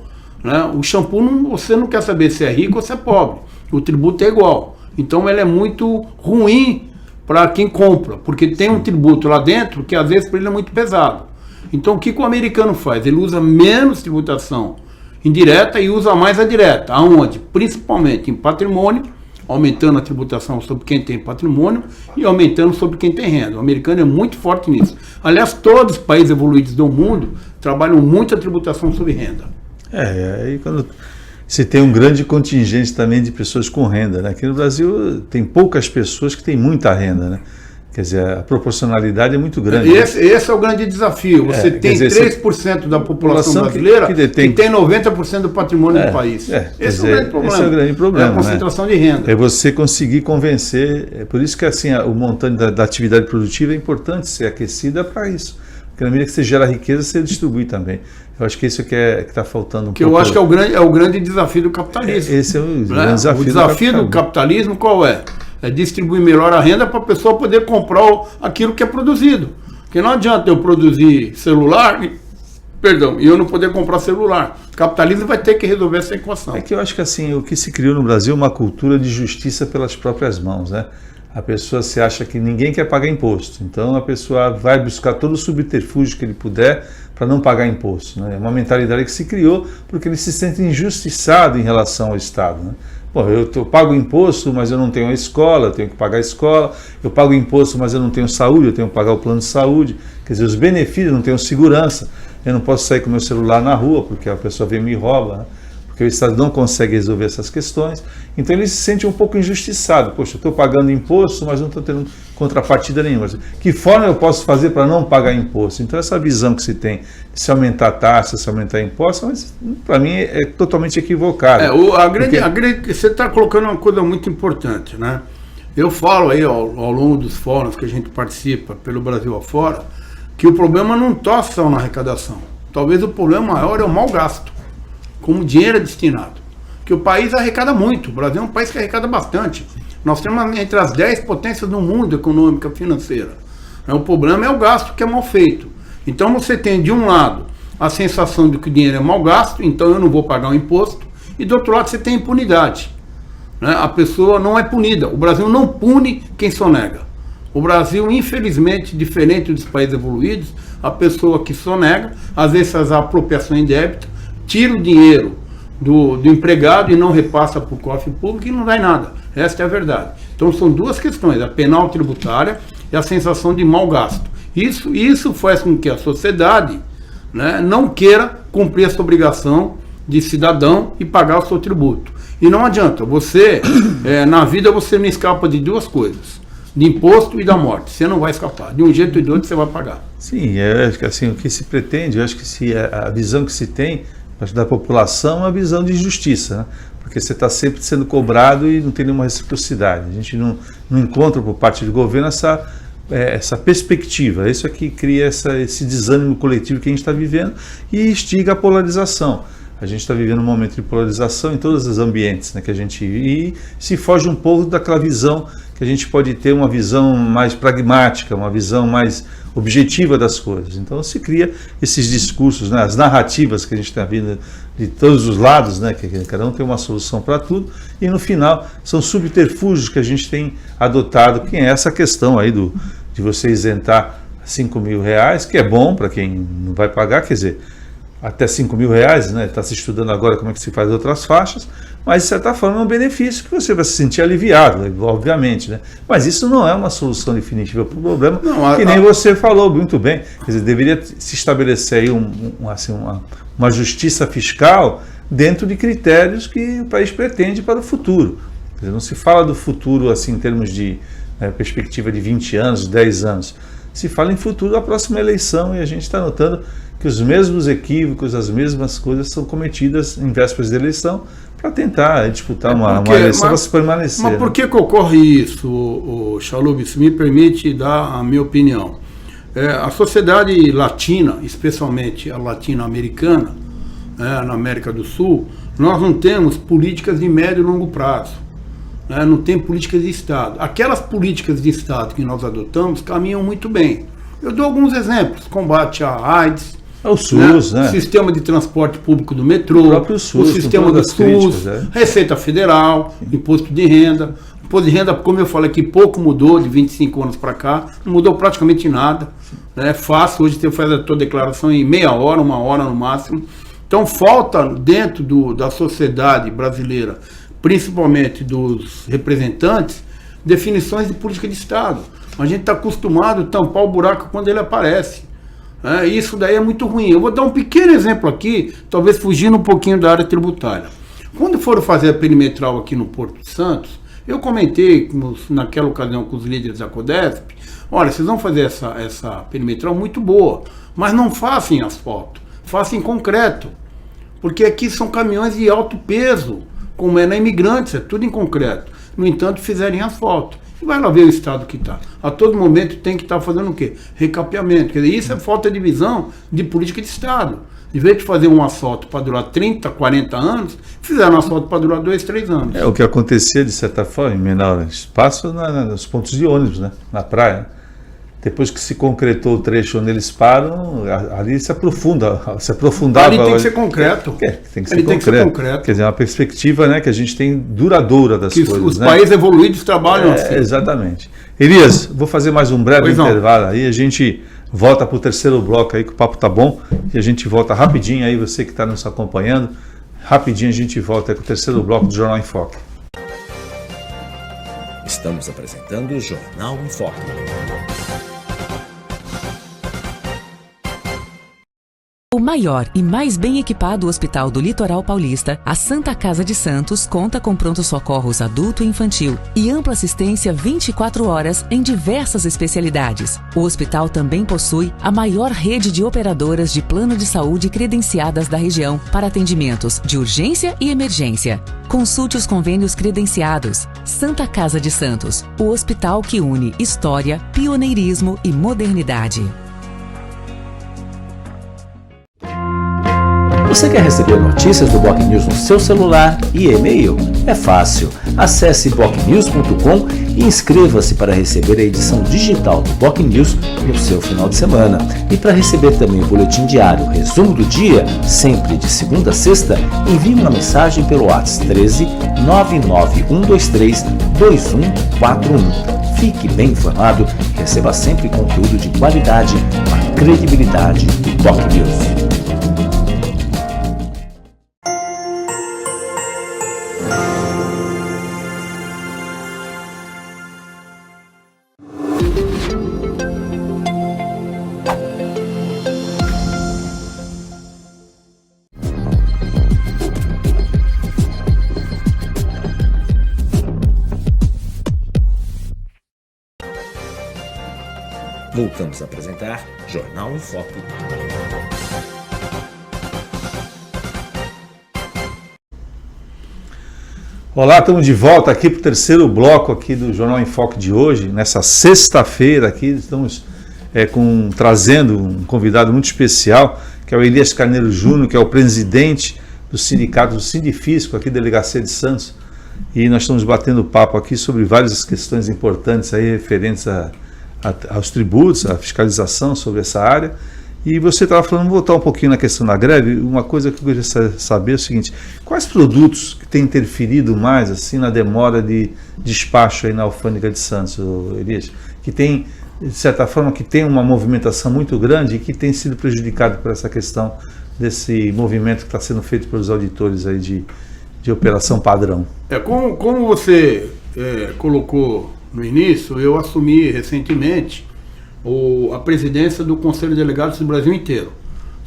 o shampoo você não quer saber se é rico ou se é pobre, o tributo é igual. Então ela é muito ruim para quem compra, porque tem um tributo lá dentro que às vezes para ele é muito pesado. Então o que o americano faz? Ele usa menos tributação indireta e usa mais a direta. Aonde? Principalmente em patrimônio, aumentando a tributação sobre quem tem patrimônio e aumentando sobre quem tem renda. O americano é muito forte nisso. Aliás, todos os países evoluídos do mundo trabalham muito a tributação sobre renda. Aí quando você tem um grande contingente também de pessoas com renda, né? Aqui no Brasil tem poucas pessoas que têm muita renda, né? Quer dizer, a proporcionalidade é muito grande. Esse é o grande desafio. Você tem 3% da população brasileira que tem 90% do patrimônio do país. Esse é o grande problema. É a concentração de renda. É você conseguir convencer. É por isso que assim, o montante da atividade produtiva é importante ser aquecida para isso. Porque na medida que você gera riqueza, você distribui também. Eu acho que isso que está faltando um pouco. Eu acho que é o grande desafio do capitalismo. Esse é o grande desafio. O desafio do capitalismo qual é? É distribuir melhor a renda para a pessoa poder comprar aquilo que é produzido. Porque não adianta eu produzir celular, e eu não poder comprar celular. O capitalismo vai ter que resolver essa equação. É que eu acho que assim, o que se criou no Brasil é uma cultura de justiça pelas próprias mãos, né? A pessoa se acha que ninguém quer pagar imposto. Então a pessoa vai buscar todo o subterfúgio que ele puder para não pagar imposto, né? É uma mentalidade que se criou porque ele se sente injustiçado em relação ao Estado, né? Pô, eu pago imposto, mas eu não tenho a escola, eu tenho que pagar a escola. Eu pago imposto, mas eu não tenho saúde, eu tenho que pagar o plano de saúde. Quer dizer, os benefícios, eu não tenho segurança. Eu não posso sair com o meu celular na rua, porque a pessoa vem e me rouba, né? Porque o Estado não consegue resolver essas questões. Então ele se sente um pouco injustiçado. Poxa, eu estou pagando imposto, mas não estou tendo contrapartida nenhuma. Que forma eu posso fazer para não pagar imposto? Então essa visão que se tem de se aumentar a taxa, se aumentar imposto, mas para mim é totalmente equivocada. Você está colocando uma coisa muito importante, né? Eu falo aí ao longo dos fóruns que a gente participa pelo Brasil afora, que o problema não está só na arrecadação. Talvez o problema maior é o mau gasto, como dinheiro é destinado. Porque o país arrecada muito. O Brasil é um país que arrecada bastante. Nós temos entre as 10 potências do mundo econômica financeira. O problema é o gasto que é mal feito. Então você tem, de um lado, a sensação de que o dinheiro é mal gasto, então eu não vou pagar o imposto, e do outro lado você tem impunidade. né, a pessoa não é punida. O Brasil não pune quem sonega. O Brasil, infelizmente, diferente dos países evoluídos, a pessoa que sonega, às vezes faz a apropriação indébita, tira o dinheiro do empregado e não repassa para o cofre público e não dá em nada. Esta é a verdade. Então são duas questões, a penal tributária e a sensação de mau gasto. Isso faz com que a sociedade, né, não queira cumprir essa obrigação de cidadão e pagar o seu tributo. E não adianta, você, na vida você não escapa de duas coisas, de imposto e da morte. Você não vai escapar, de um jeito ou de outro você vai pagar. Sim, eu acho que assim, o que se pretende, eu acho que a visão que se tem da população é uma visão de justiça, né? Porque você está sempre sendo cobrado e não tem nenhuma reciprocidade. A gente não encontra por parte do governo essa perspectiva. Isso é que cria esse desânimo coletivo que a gente está vivendo e instiga a polarização. A gente está vivendo um momento de polarização em todos os ambientes, né, que a gente e se foge um pouco daquela visão que a gente pode ter, uma visão mais pragmática, uma visão mais objetiva das coisas. Então se cria esses discursos, né, as narrativas que a gente está vendo de todos os lados, né, que cada um tem uma solução para tudo, e no final são subterfúgios que a gente tem adotado, que é essa questão aí de você isentar R$5.000, que é bom para quem não vai pagar, quer dizer, até R$5.000, né? Está se estudando agora como é que se faz outras faixas, mas de certa forma é um benefício que você vai se sentir aliviado, obviamente, né? Mas isso não é uma solução definitiva para o problema, que nem você falou muito bem. Quer dizer, deveria se estabelecer aí uma justiça fiscal dentro de critérios que o país pretende para o futuro. Quer dizer, não se fala do futuro assim em termos de perspectiva de 20 anos, 10 anos. Se fala em futuro da próxima eleição e a gente está notando que os mesmos equívocos, as mesmas coisas são cometidas em vésperas de eleição para tentar disputar uma eleição para se permanecer. Mas por que ocorre isso, Chalub? Se me permite dar a minha opinião. A sociedade latina, especialmente a latino-americana, na América do Sul, nós não temos políticas de médio e longo prazo. Não tem políticas de Estado. Aquelas políticas de Estado que nós adotamos caminham muito bem. Eu dou alguns exemplos. Combate à AIDS, o SUS, né? Sistema de transporte público do metrô, o SUS, o sistema do SUS, Receita Federal, Imposto de Renda. Imposto de renda, como eu falei aqui, pouco mudou de 25 anos para cá, não mudou praticamente nada. É fácil, hoje você faz a tua declaração em meia hora, 1 hora no máximo. Então falta dentro da sociedade brasileira, principalmente dos representantes, definições de política de Estado. A gente está acostumado a tampar o buraco quando ele aparece. Isso daí é muito ruim. Eu vou dar um pequeno exemplo aqui, talvez fugindo um pouquinho da área tributária. Quando foram fazer a perimetral aqui no Porto de Santos, eu comentei naquela ocasião com os líderes da Codesp, olha, vocês vão fazer essa perimetral muito boa, mas não façam em asfalto, façam em concreto, porque aqui são caminhões de alto peso, como é na Imigrantes, é tudo em concreto. No entanto, fizerem asfalto. E vai lá ver o estado que está. A todo momento tem que estar fazendo o quê? Recapeamento. Quer dizer, isso é falta de visão de política de Estado. Em vez de fazer um asfalto para durar 30, 40 anos, fizeram um asfalto para durar 2, 3 anos. É o que acontecia, de certa forma, em menor espaço, nos pontos de ônibus, né? Na praia. Depois que se concretou o trecho onde eles param, ali se aprofundava. Ali tem que ser concreto. Tem que ser concreto. Quer dizer, uma perspectiva, né, que a gente tem duradoura das coisas. Os países evoluídos trabalham assim. Exatamente. Elias, vou fazer mais um breve intervalo aí, a gente volta para o terceiro bloco aí, que o papo tá bom, e a gente volta rapidinho aí, você que está nos acompanhando, rapidinho a gente volta aí com o terceiro bloco do Jornal em Foque. Estamos apresentando o Jornal em Foque. O maior e mais bem equipado hospital do Litoral Paulista, a Santa Casa de Santos, conta com pronto-socorros adulto e infantil e ampla assistência 24 horas em diversas especialidades. O hospital também possui a maior rede de operadoras de plano de saúde credenciadas da região para atendimentos de urgência e emergência. Consulte os convênios credenciados. Santa Casa de Santos, o hospital que une história, pioneirismo e modernidade. Você quer receber notícias do BocNews no seu celular e e-mail? É fácil. Acesse bocnews.com e inscreva-se para receber a edição digital do BocNews no seu final de semana. E para receber também o boletim diário, resumo do dia, sempre de segunda a sexta, envie uma mensagem pelo WhatsApp 13 99123 2141. Fique bem informado e receba sempre conteúdo de qualidade com a credibilidade do BocNews. Voltamos a apresentar Jornal em Foco. Olá, estamos de volta aqui para o terceiro bloco aqui do Jornal em Foco de hoje. Nessa sexta-feira aqui estamos trazendo um convidado muito especial, que é o Elias Carneiro Júnior, que é o presidente do sindicato do Sindifisco aqui da Delegacia de Santos. E nós estamos batendo papo aqui sobre várias questões importantes aí referentes aos tributos, à fiscalização sobre essa área. E você estava falando, vou voltar um pouquinho na questão da greve. Uma coisa que eu queria saber é o seguinte: quais produtos que têm interferido mais assim na demora de despacho aí na alfândega de Santos, Elias, que tem, de certa forma, que tem uma movimentação muito grande e que tem sido prejudicado por essa questão desse movimento que está sendo feito pelos auditores aí de operação padrão? Como você colocou no início, eu assumi recentemente a presidência do Conselho de Delegados do Brasil inteiro.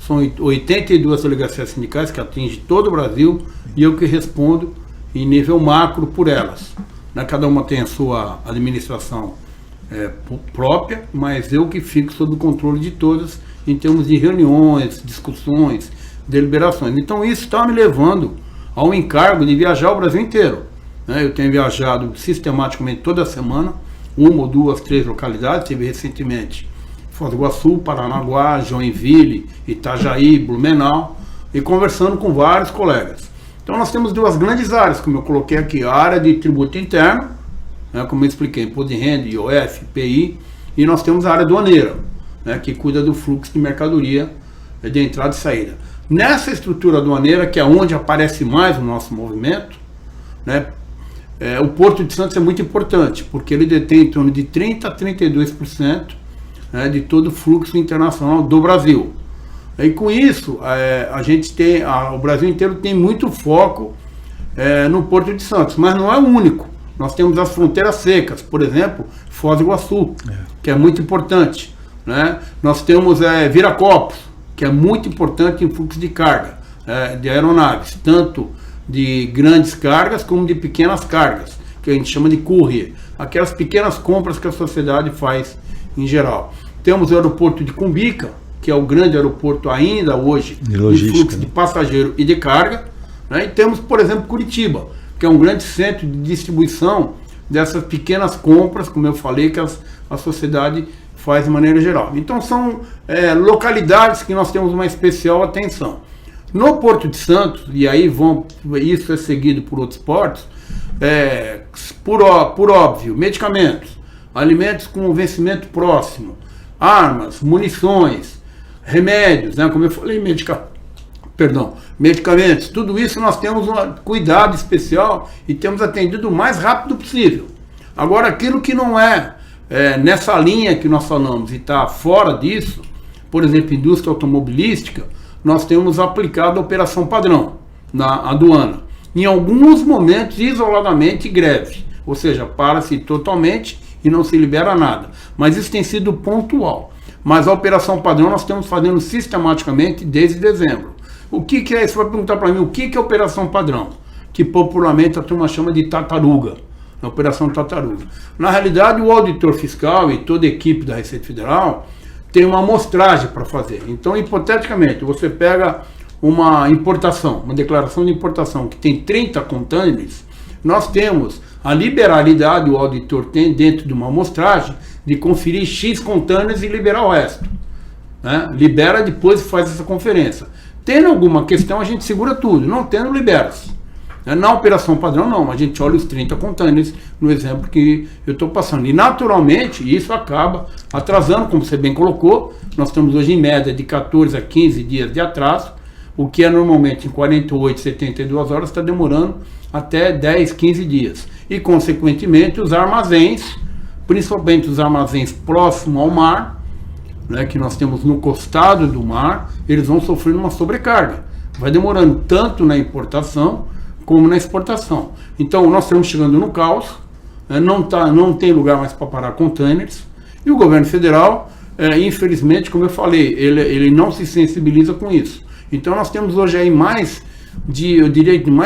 São 82 delegacias sindicais que atingem todo o Brasil e eu que respondo em nível macro por elas. Cada uma tem a sua administração própria, mas eu que fico sob o controle de todas em termos de reuniões, discussões, deliberações. Então isso está me levando ao encargo de viajar o Brasil inteiro. Eu tenho viajado sistematicamente toda semana, 1 ou 2, 3 localidades. Tive recentemente Foz do Iguaçu, Paranaguá, Joinville, Itajaí, Blumenau, e conversando com vários colegas. Então nós temos duas grandes áreas, como eu coloquei aqui: a área de tributo interno, como eu expliquei, imposto de renda, IOF, IPI, e nós temos a área aduaneira, que cuida do fluxo de mercadoria de entrada e saída. Nessa estrutura aduaneira, que é onde aparece mais o nosso movimento, o Porto de Santos é muito importante, porque ele detém em torno de 30% a 32% de todo o fluxo internacional do Brasil. E com isso, a gente tem, o Brasil inteiro tem muito foco no Porto de Santos, mas não é o único. Nós temos as fronteiras secas, por exemplo, Foz do Iguaçu, que é muito importante. Nós temos Viracopos, que é muito importante em fluxo de carga de aeronaves, tanto de grandes cargas como de pequenas cargas, que a gente chama de courier, aquelas pequenas compras que a sociedade faz em geral. Temos o aeroporto de Cumbica, que é o grande aeroporto ainda hoje de fluxo de passageiro e de carga, e temos, por exemplo, Curitiba, que é um grande centro de distribuição dessas pequenas compras, como eu falei, que a sociedade faz de maneira geral. Então são localidades que nós temos uma especial atenção. No Porto de Santos, e aí isso é seguido por outros portos, por óbvio, medicamentos, alimentos com vencimento próximo, armas, munições, remédios, como eu falei, medicamentos, tudo isso nós temos um cuidado especial e temos atendido o mais rápido possível. Agora, aquilo que não nessa linha que nós falamos e está fora disso, por exemplo, indústria automobilística, nós temos aplicado a operação padrão na aduana. Em alguns momentos, isoladamente, greve, ou seja, para-se totalmente e não se libera nada. Mas isso tem sido pontual. Mas a operação padrão nós estamos fazendo sistematicamente desde dezembro. O que é isso? Você vai perguntar para mim, o que é operação padrão? Que popularmente a turma chama de tartaruga, a operação tartaruga. Na realidade, o auditor fiscal e toda a equipe da Receita Federal tem uma amostragem para fazer. Então, hipoteticamente, você pega uma importação, uma declaração de importação que tem 30 contêineres, nós temos a liberalidade, o auditor tem dentro de uma amostragem, de conferir X contêineres e liberar o resto. Libera, depois faz essa conferência. Tendo alguma questão, a gente segura tudo. Não tendo, libera-se. Na operação padrão, não. A gente olha os 30 containers, no exemplo que eu estou passando. E, naturalmente, isso acaba atrasando, como você bem colocou. Nós estamos hoje, em média, de 14 a 15 dias de atraso, o que é normalmente em 48, 72 horas, está demorando até 10, 15 dias. E, consequentemente, os armazéns, principalmente os armazéns próximos ao mar, né, que nós temos no costado do mar, eles vão sofrendo uma sobrecarga. Vai demorando tanto na importação como na exportação. Então, nós estamos chegando no caos, não tem lugar mais para parar containers, e o governo federal, infelizmente, como eu falei, ele não se sensibiliza com isso. Então, nós temos hoje aí mais de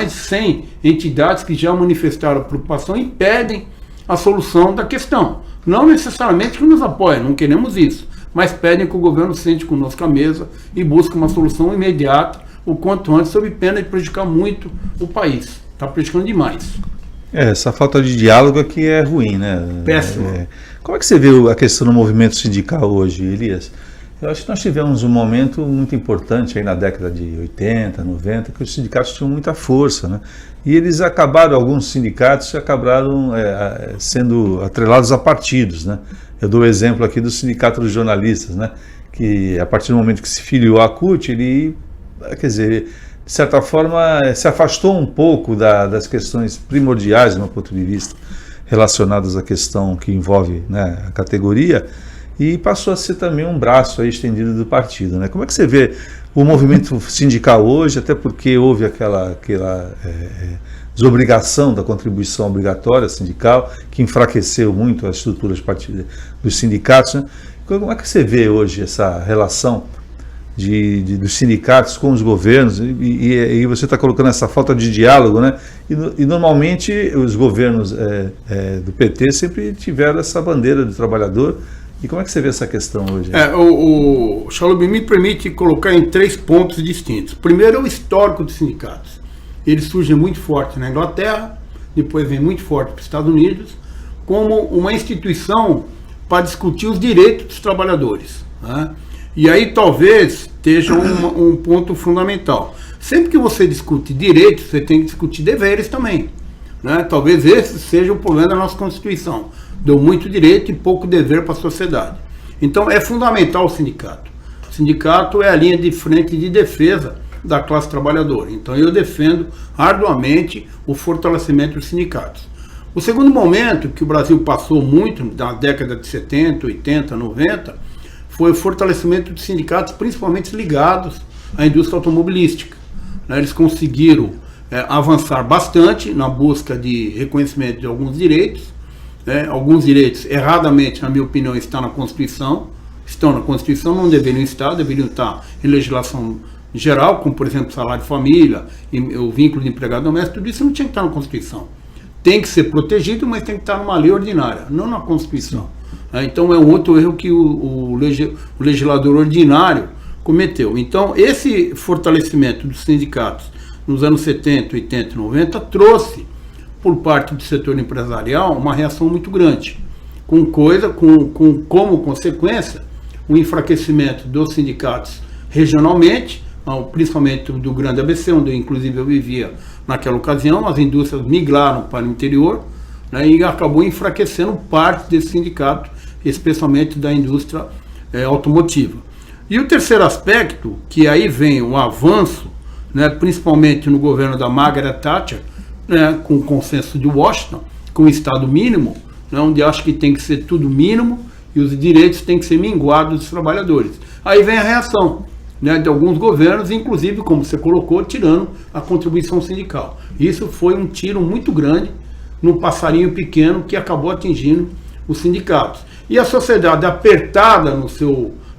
100 entidades que já manifestaram preocupação e pedem a solução da questão. Não necessariamente que nos apoiem, não queremos isso, mas pedem que o governo sente conosco à mesa e busque uma solução imediata, o quanto antes, sob pena de prejudicar muito o país. Está prejudicando demais. Essa falta de diálogo aqui é ruim, né? Péssimo. Como é que você vê a questão do movimento sindical hoje, Elias? Eu acho que nós tivemos um momento muito importante aí na década de 80, 90, que os sindicatos tinham muita força, né? E eles acabaram, alguns sindicatos acabaram sendo atrelados a partidos, né? Eu dou o exemplo aqui do Sindicato dos Jornalistas, né? Que a partir do momento que se filiou à CUT, ele, quer dizer, de certa forma, se afastou um pouco das questões primordiais, do meu ponto de vista, relacionadas à questão que envolve, né, a categoria, e passou a ser também um braço aí estendido do partido, né? Como é que você vê o movimento sindical hoje, até porque houve aquela desobrigação da contribuição obrigatória sindical, que enfraqueceu muito as estruturas dos sindicatos, né? Como é que você vê hoje essa relação dos sindicatos com os governos, e você está colocando essa falta de diálogo, né? E normalmente os governos do PT sempre tiveram essa bandeira do trabalhador. E como é que você vê essa questão hoje? O Chalub me permite colocar em 3 pontos distintos. Primeiro é o histórico dos sindicatos. Eles surgem muito forte na Inglaterra, depois vem muito forte para os Estados Unidos, como uma instituição para discutir os direitos dos trabalhadores, né? E aí talvez esteja um ponto fundamental. Sempre que você discute direitos, você tem que discutir deveres também, né? Talvez esse seja o problema da nossa Constituição. Deu muito direito e pouco dever para a sociedade. Então é fundamental o sindicato. O sindicato é a linha de frente de defesa da classe trabalhadora. Então eu defendo arduamente o fortalecimento dos sindicatos. O segundo momento que o Brasil passou muito, na década de 70, 80, 90, foi o fortalecimento dos sindicatos, principalmente ligados à indústria automobilística. Eles conseguiram avançar bastante na busca de reconhecimento de alguns direitos. Alguns direitos, erradamente, na minha opinião, estão na Constituição, não deveriam estar em legislação geral, como, por exemplo, salário de família, o vínculo de empregado doméstico, tudo isso não tinha que estar na Constituição. Tem que ser protegido, mas tem que estar numa lei ordinária, não na Constituição. Então é um outro erro que o legislador ordinário cometeu. Então esse fortalecimento dos sindicatos nos anos 70, 80 e 90 trouxe, por parte do setor empresarial, uma reação muito grande, com como consequência o enfraquecimento dos sindicatos regionalmente, principalmente do Grande ABC, onde inclusive eu vivia naquela ocasião. As indústrias migraram para o interior, né, e acabou enfraquecendo parte desse sindicato, especialmente da indústria automotiva. E o terceiro aspecto, que aí vem o avanço, né, principalmente no governo da Margaret Thatcher, né, com o consenso de Washington, com o Estado mínimo, né, onde acho que tem que ser tudo mínimo e os direitos têm que ser minguados dos trabalhadores. Aí vem a reação, né, de alguns governos, inclusive, como você colocou, tirando a contribuição sindical. Isso foi um tiro muito grande no passarinho pequeno que acabou atingindo os sindicatos. E a sociedade, apertada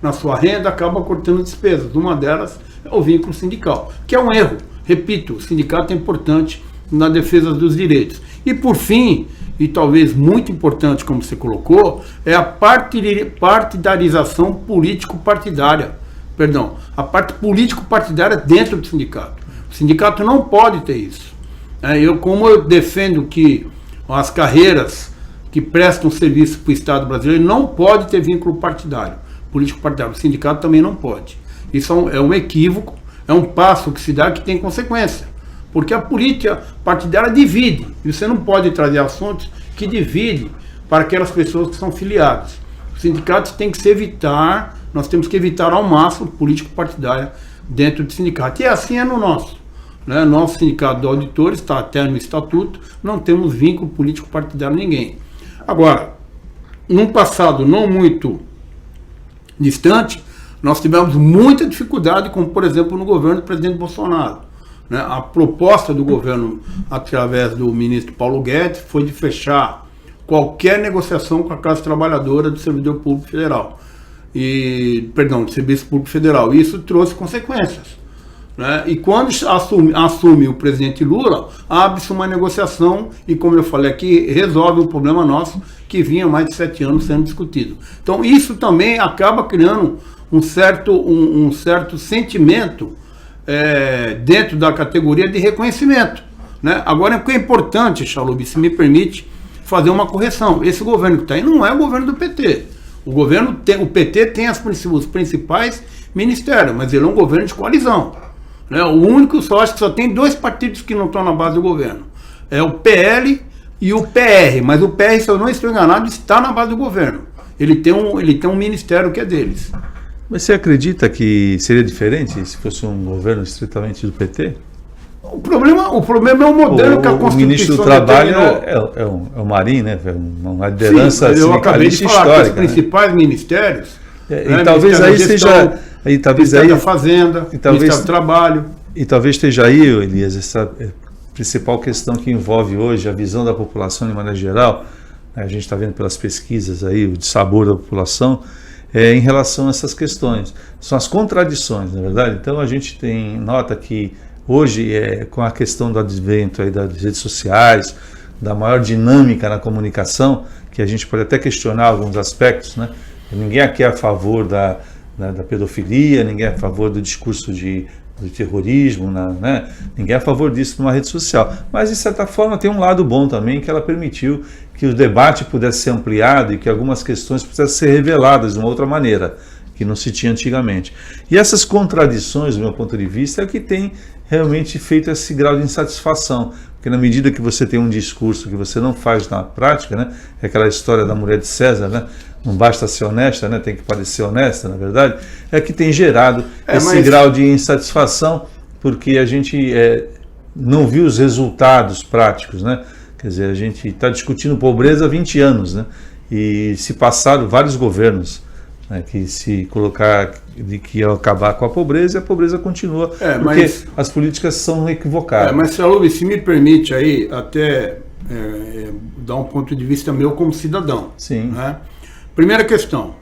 na sua renda, acaba cortando despesas. Uma delas é o vínculo sindical, que é um erro. Repito, o sindicato é importante na defesa dos direitos. E por fim, e talvez muito importante, como você colocou, é a partidarização político-partidária. Perdão, a parte político-partidária dentro do sindicato. O sindicato não pode ter isso. Como eu defendo que as carreiras que prestam serviço para o Estado brasileiro não pode ter vínculo partidário, político-partidário. O sindicato também não pode. Isso é um equívoco. é um passo que se dá que tem consequência. Porque a política partidária divide. E você não pode trazer assuntos que dividem para aquelas pessoas que são filiadas. Os sindicatos têm que se evitar, nós temos que evitar ao máximo político partidária dentro do sindicato. E assim é no nosso. Né? Nosso sindicato de auditores está até no estatuto, não temos vínculo político partidário a ninguém. Agora, num passado não muito distante, nós tivemos muita dificuldade, como por exemplo no governo do presidente Bolsonaro. Né? A proposta do governo, através do ministro Paulo Guedes, foi de fechar qualquer negociação com a classe trabalhadora do servidor público federal. Do Serviço Público Federal. E isso trouxe consequências. Né? E quando assume o presidente Lula, abre-se uma negociação e, como eu falei aqui, resolve um problema nosso que vinha há mais de 7 anos sendo discutido. Então isso também acaba criando um certo sentimento dentro da categoria de reconhecimento. Né? Agora, o que é importante, Chalub, se me permite fazer uma correção. Esse governo que está aí não é o governo do PT. O PT tem os principais ministérios, mas ele é um governo de coalizão. Né? O único só, acho que só tem 2 partidos que não estão na base do governo. É o PL e o PR, mas o PR, se eu não estou enganado, está na base do governo. Ele tem um ministério que é deles. Mas você acredita que seria diferente se fosse um governo estritamente do PT? O problema é o modelo que a Constituição... O ministro do Trabalho é o Marinho, né? É uma liderança eu acabei de falar histórica, que os principais ministérios... E talvez aí seja... Ministério da Fazenda, Ministério do Trabalho... E talvez esteja aí, Elias, essa principal questão que envolve hoje a visão da população de maneira geral. Né? A gente está vendo pelas pesquisas aí o dissabor da população em relação a essas questões. São as contradições, na verdade. Então a gente nota que hoje, com a questão do advento aí das redes sociais, da maior dinâmica na comunicação, que a gente pode até questionar alguns aspectos, né? Ninguém aqui é a favor da pedofilia, ninguém é a favor do discurso do terrorismo, né? Ninguém é a favor disso numa rede social. Mas, de certa forma, tem um lado bom também, que ela permitiu que o debate pudesse ser ampliado e que algumas questões pudessem ser reveladas de uma outra maneira, que não se tinha antigamente. E essas contradições, do meu ponto de vista, é o que tem realmente feito esse grau de insatisfação. Porque na medida que você tem um discurso que você não faz na prática, né? É aquela história da mulher de César, né? Não basta ser honesta, né? Tem que parecer honesta, na verdade, é que tem gerado esse grau de insatisfação, porque a gente não viu os resultados práticos, né? Quer dizer, a gente está discutindo pobreza há 20 anos, né? E se passaram vários governos, né, que se colocar de que ia acabar com a pobreza continua, porque as políticas são equivocadas. Mas, Chalub, se me permite aí até dar um ponto de vista meu como cidadão. Sim. Né? Primeira questão,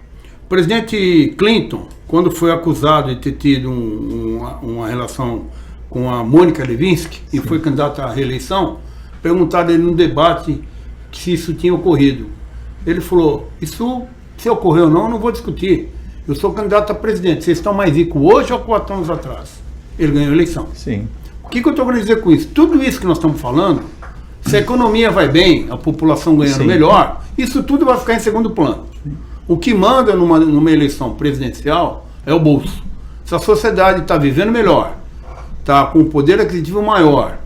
o presidente Clinton, quando foi acusado de ter tido uma relação com a Mônica Lewinsky, e foi candidato à reeleição, perguntaram ele no debate se isso tinha ocorrido. Ele falou, se ocorreu ou não, eu não vou discutir. Eu sou candidato a presidente. Vocês estão mais ricos hoje ou 4 anos atrás? Ele ganhou a eleição. Sim. O que eu estou querendo dizer com isso? Tudo isso que nós estamos falando, se a economia vai bem, a população ganhando melhor, isso tudo vai ficar em segundo plano. O que manda numa eleição presidencial é o bolso. Se a sociedade está vivendo melhor, está com um poder aquisitivo maior,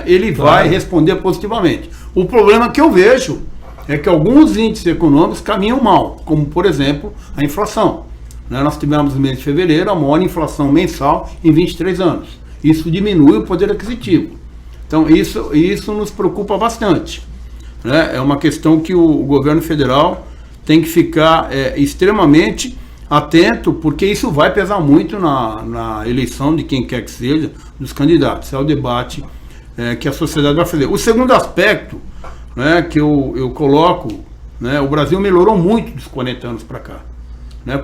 ele vai responder positivamente. O problema que eu vejo é que alguns índices econômicos caminham mal, como, por exemplo, a inflação. Nós tivemos no mês de fevereiro a maior inflação mensal em 23 anos. Isso diminui o poder aquisitivo. Então, isso nos preocupa bastante. É uma questão que o governo federal tem que ficar extremamente atento, porque isso vai pesar muito na eleição de quem quer que seja, dos candidatos. É o debate que a sociedade vai fazer. O segundo aspecto, que eu coloco, o Brasil melhorou muito dos 40 anos para cá.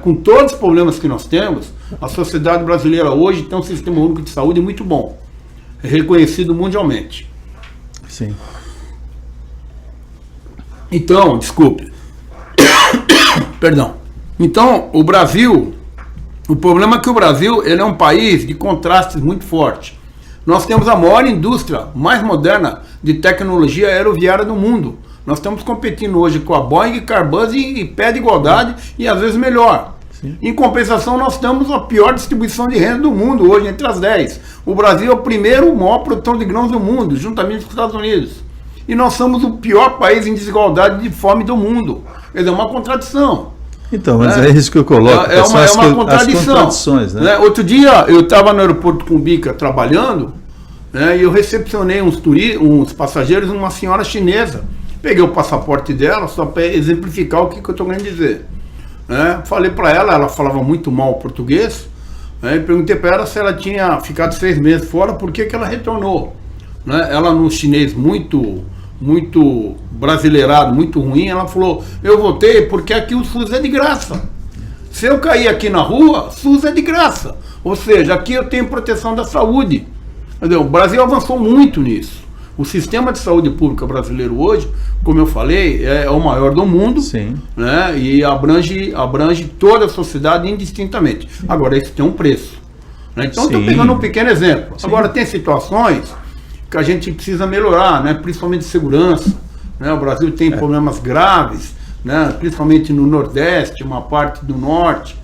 Com todos os problemas que nós temos, a sociedade brasileira hoje tem um sistema único de saúde muito bom, reconhecido mundialmente. Sim. Então, desculpe. Perdão. Então, o problema é que o Brasil ele é um país de contrastes muito fortes. Nós temos a maior indústria mais moderna de tecnologia aeroviária do mundo. Nós estamos competindo hoje com a Boeing, Airbus em pé de igualdade e às vezes melhor. Em compensação, nós temos a pior distribuição de renda do mundo hoje, entre as 10. O Brasil é o primeiro maior produtor de grãos do mundo, juntamente com os Estados Unidos. E nós somos o pior país em desigualdade de fome do mundo. Quer dizer, é uma contradição. Então, mas é isso que eu coloco. É uma contradição. As contradições, né? Outro dia, eu estava no aeroporto Cumbica trabalhando, né, e eu recepcionei uns passageiros, uma senhora chinesa. Peguei o passaporte dela só para exemplificar o que eu estou querendo dizer. Falei para ela falava muito mal português, e perguntei para ela se ela tinha ficado 6 meses fora, por que ela retornou. Ela, num chinês muito brasileirado, muito ruim, ela falou: eu voltei porque aqui o SUS é de graça. Se eu cair aqui na rua, SUS é de graça. Ou seja, aqui eu tenho proteção da saúde. Entendeu? O Brasil avançou muito nisso. O sistema de saúde pública brasileiro hoje, como eu falei, é o maior do mundo. Sim. Né? E abrange toda a sociedade indistintamente. Agora, isso tem um preço. Né? Então, estou pegando um pequeno exemplo. Sim. Agora, tem situações que a gente precisa melhorar, né? Principalmente segurança. Né? O Brasil tem problemas graves, né? Principalmente no Nordeste, uma parte do Norte.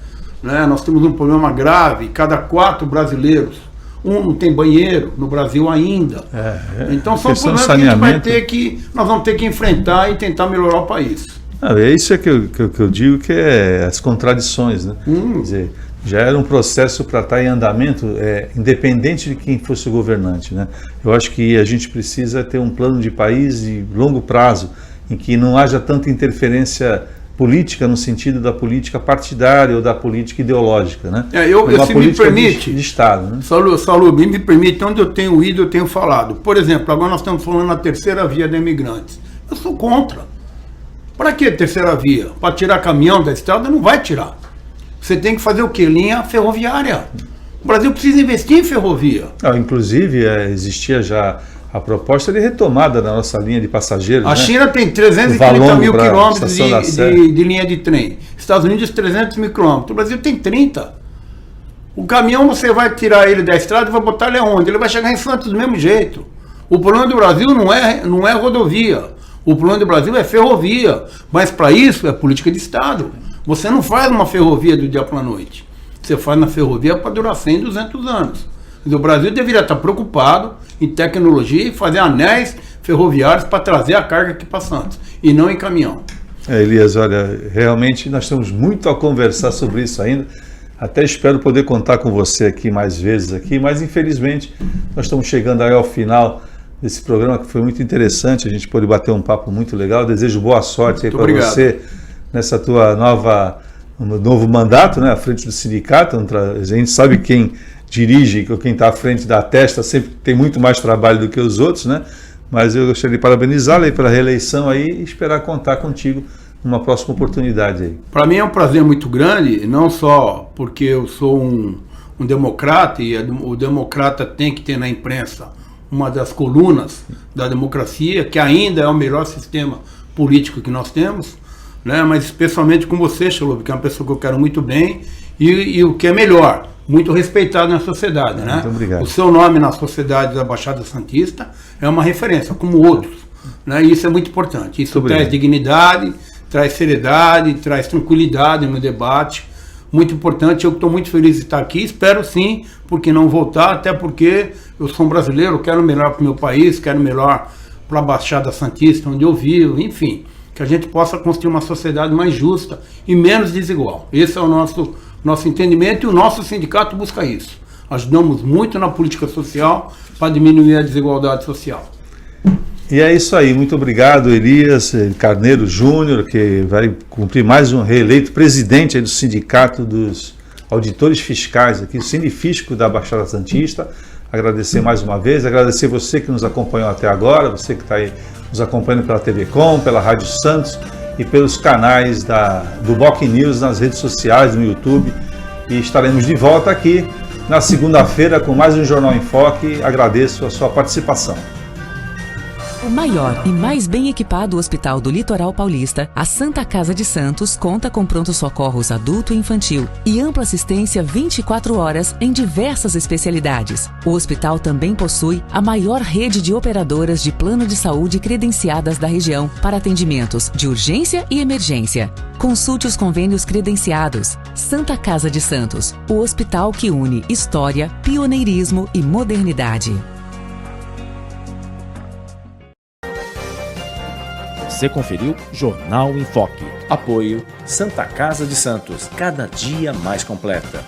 Né? Nós temos um problema grave, cada 4 brasileiros, um não tem banheiro no Brasil ainda. Então são problemas que a gente nós vamos ter que enfrentar e tentar melhorar o país. É isso que eu digo, que é as contradições, né? Quer dizer, já era um processo para estar em andamento, independente de quem fosse o governante, né? Eu acho que a gente precisa ter um plano de país de longo prazo, em que não haja tanta interferência política no sentido da política partidária ou da política ideológica, né? Se me permite, de Estado, né? Salub, me permite, onde eu tenho ido, eu tenho falado. Por exemplo, agora nós estamos falando na terceira via de imigrantes. Eu sou contra. Para que terceira via? Para tirar caminhão da estrada? Não vai tirar. Você tem que fazer o quê? Linha ferroviária. O Brasil precisa investir em ferrovia. Inclusive, existia já a proposta de retomada da nossa linha de passageiros. A China tem 330 mil quilômetros de linha de trem. Estados Unidos, 300 mil quilômetros. O Brasil tem 30. O caminhão, você vai tirar ele da estrada e vai botar ele aonde? Ele vai chegar em Santos do mesmo jeito. O problema do Brasil não é rodovia. O problema do Brasil é ferrovia. Mas para isso é política de Estado. Você não faz uma ferrovia do dia para a noite. Você faz uma ferrovia para durar 100, 200 anos. O Brasil deveria estar preocupado em tecnologia e fazer anéis ferroviários para trazer a carga aqui para Santos, e não em caminhão. Elias, olha, realmente nós temos muito a conversar sobre isso ainda. Até espero poder contar com você aqui mais vezes aqui, mas infelizmente nós estamos chegando aí ao final desse programa, que foi muito interessante. A gente pôde bater um papo muito legal. Eu desejo boa sorte aí para você nessa tua novo mandato, né, à frente do sindicato. A gente sabe quem dirige, quem está à frente da testa sempre tem muito mais trabalho do que os outros, né? Mas eu gostaria de parabenizá-la aí pela reeleição aí e esperar contar contigo numa próxima oportunidade aí. Para mim é um prazer muito grande, não só porque eu sou um democrata, e o democrata tem que ter na imprensa uma das colunas da democracia, que ainda é o melhor sistema político que nós temos, né? Mas especialmente com você, Chalub, que é uma pessoa que eu quero muito bem, e o que é melhor, muito respeitado na sociedade, né? Muito obrigado. O seu nome na sociedade da Baixada Santista é uma referência, como outros, né? E isso é muito importante. Isso traz dignidade, traz seriedade, traz tranquilidade no debate. Muito importante. Eu estou muito feliz de estar aqui. Espero sim, porque não voltar, até porque eu sou um brasileiro, quero melhor para o meu país, quero melhor para a Baixada Santista, onde eu vivo, enfim, que a gente possa construir uma sociedade mais justa e menos desigual. Esse é o nosso entendimento, e o nosso sindicato busca isso. Ajudamos muito na política social para diminuir a desigualdade social. E é isso aí, muito obrigado, Elias Carneiro Júnior, que vai cumprir mais um reeleito presidente aí do Sindicato dos Auditores Fiscais, aqui, o Sindifisco da Baixada Santista. Agradecer mais uma vez, agradecer você que nos acompanhou até agora, você que está aí nos acompanhando pela TV Com, pela Rádio Santos e pelos canais do BOC News nas redes sociais, no YouTube. E estaremos de volta aqui na segunda-feira com mais um Jornal em Foque. Agradeço a sua participação. O maior e mais bem equipado hospital do Litoral Paulista, a Santa Casa de Santos conta com pronto-socorros adulto e infantil e ampla assistência 24 horas em diversas especialidades. O hospital também possui a maior rede de operadoras de plano de saúde credenciadas da região para atendimentos de urgência e emergência. Consulte os convênios credenciados. Santa Casa de Santos, o hospital que une história, pioneirismo e modernidade. Você conferiu Jornal em Foque. Apoio Santa Casa de Santos, cada dia mais completa.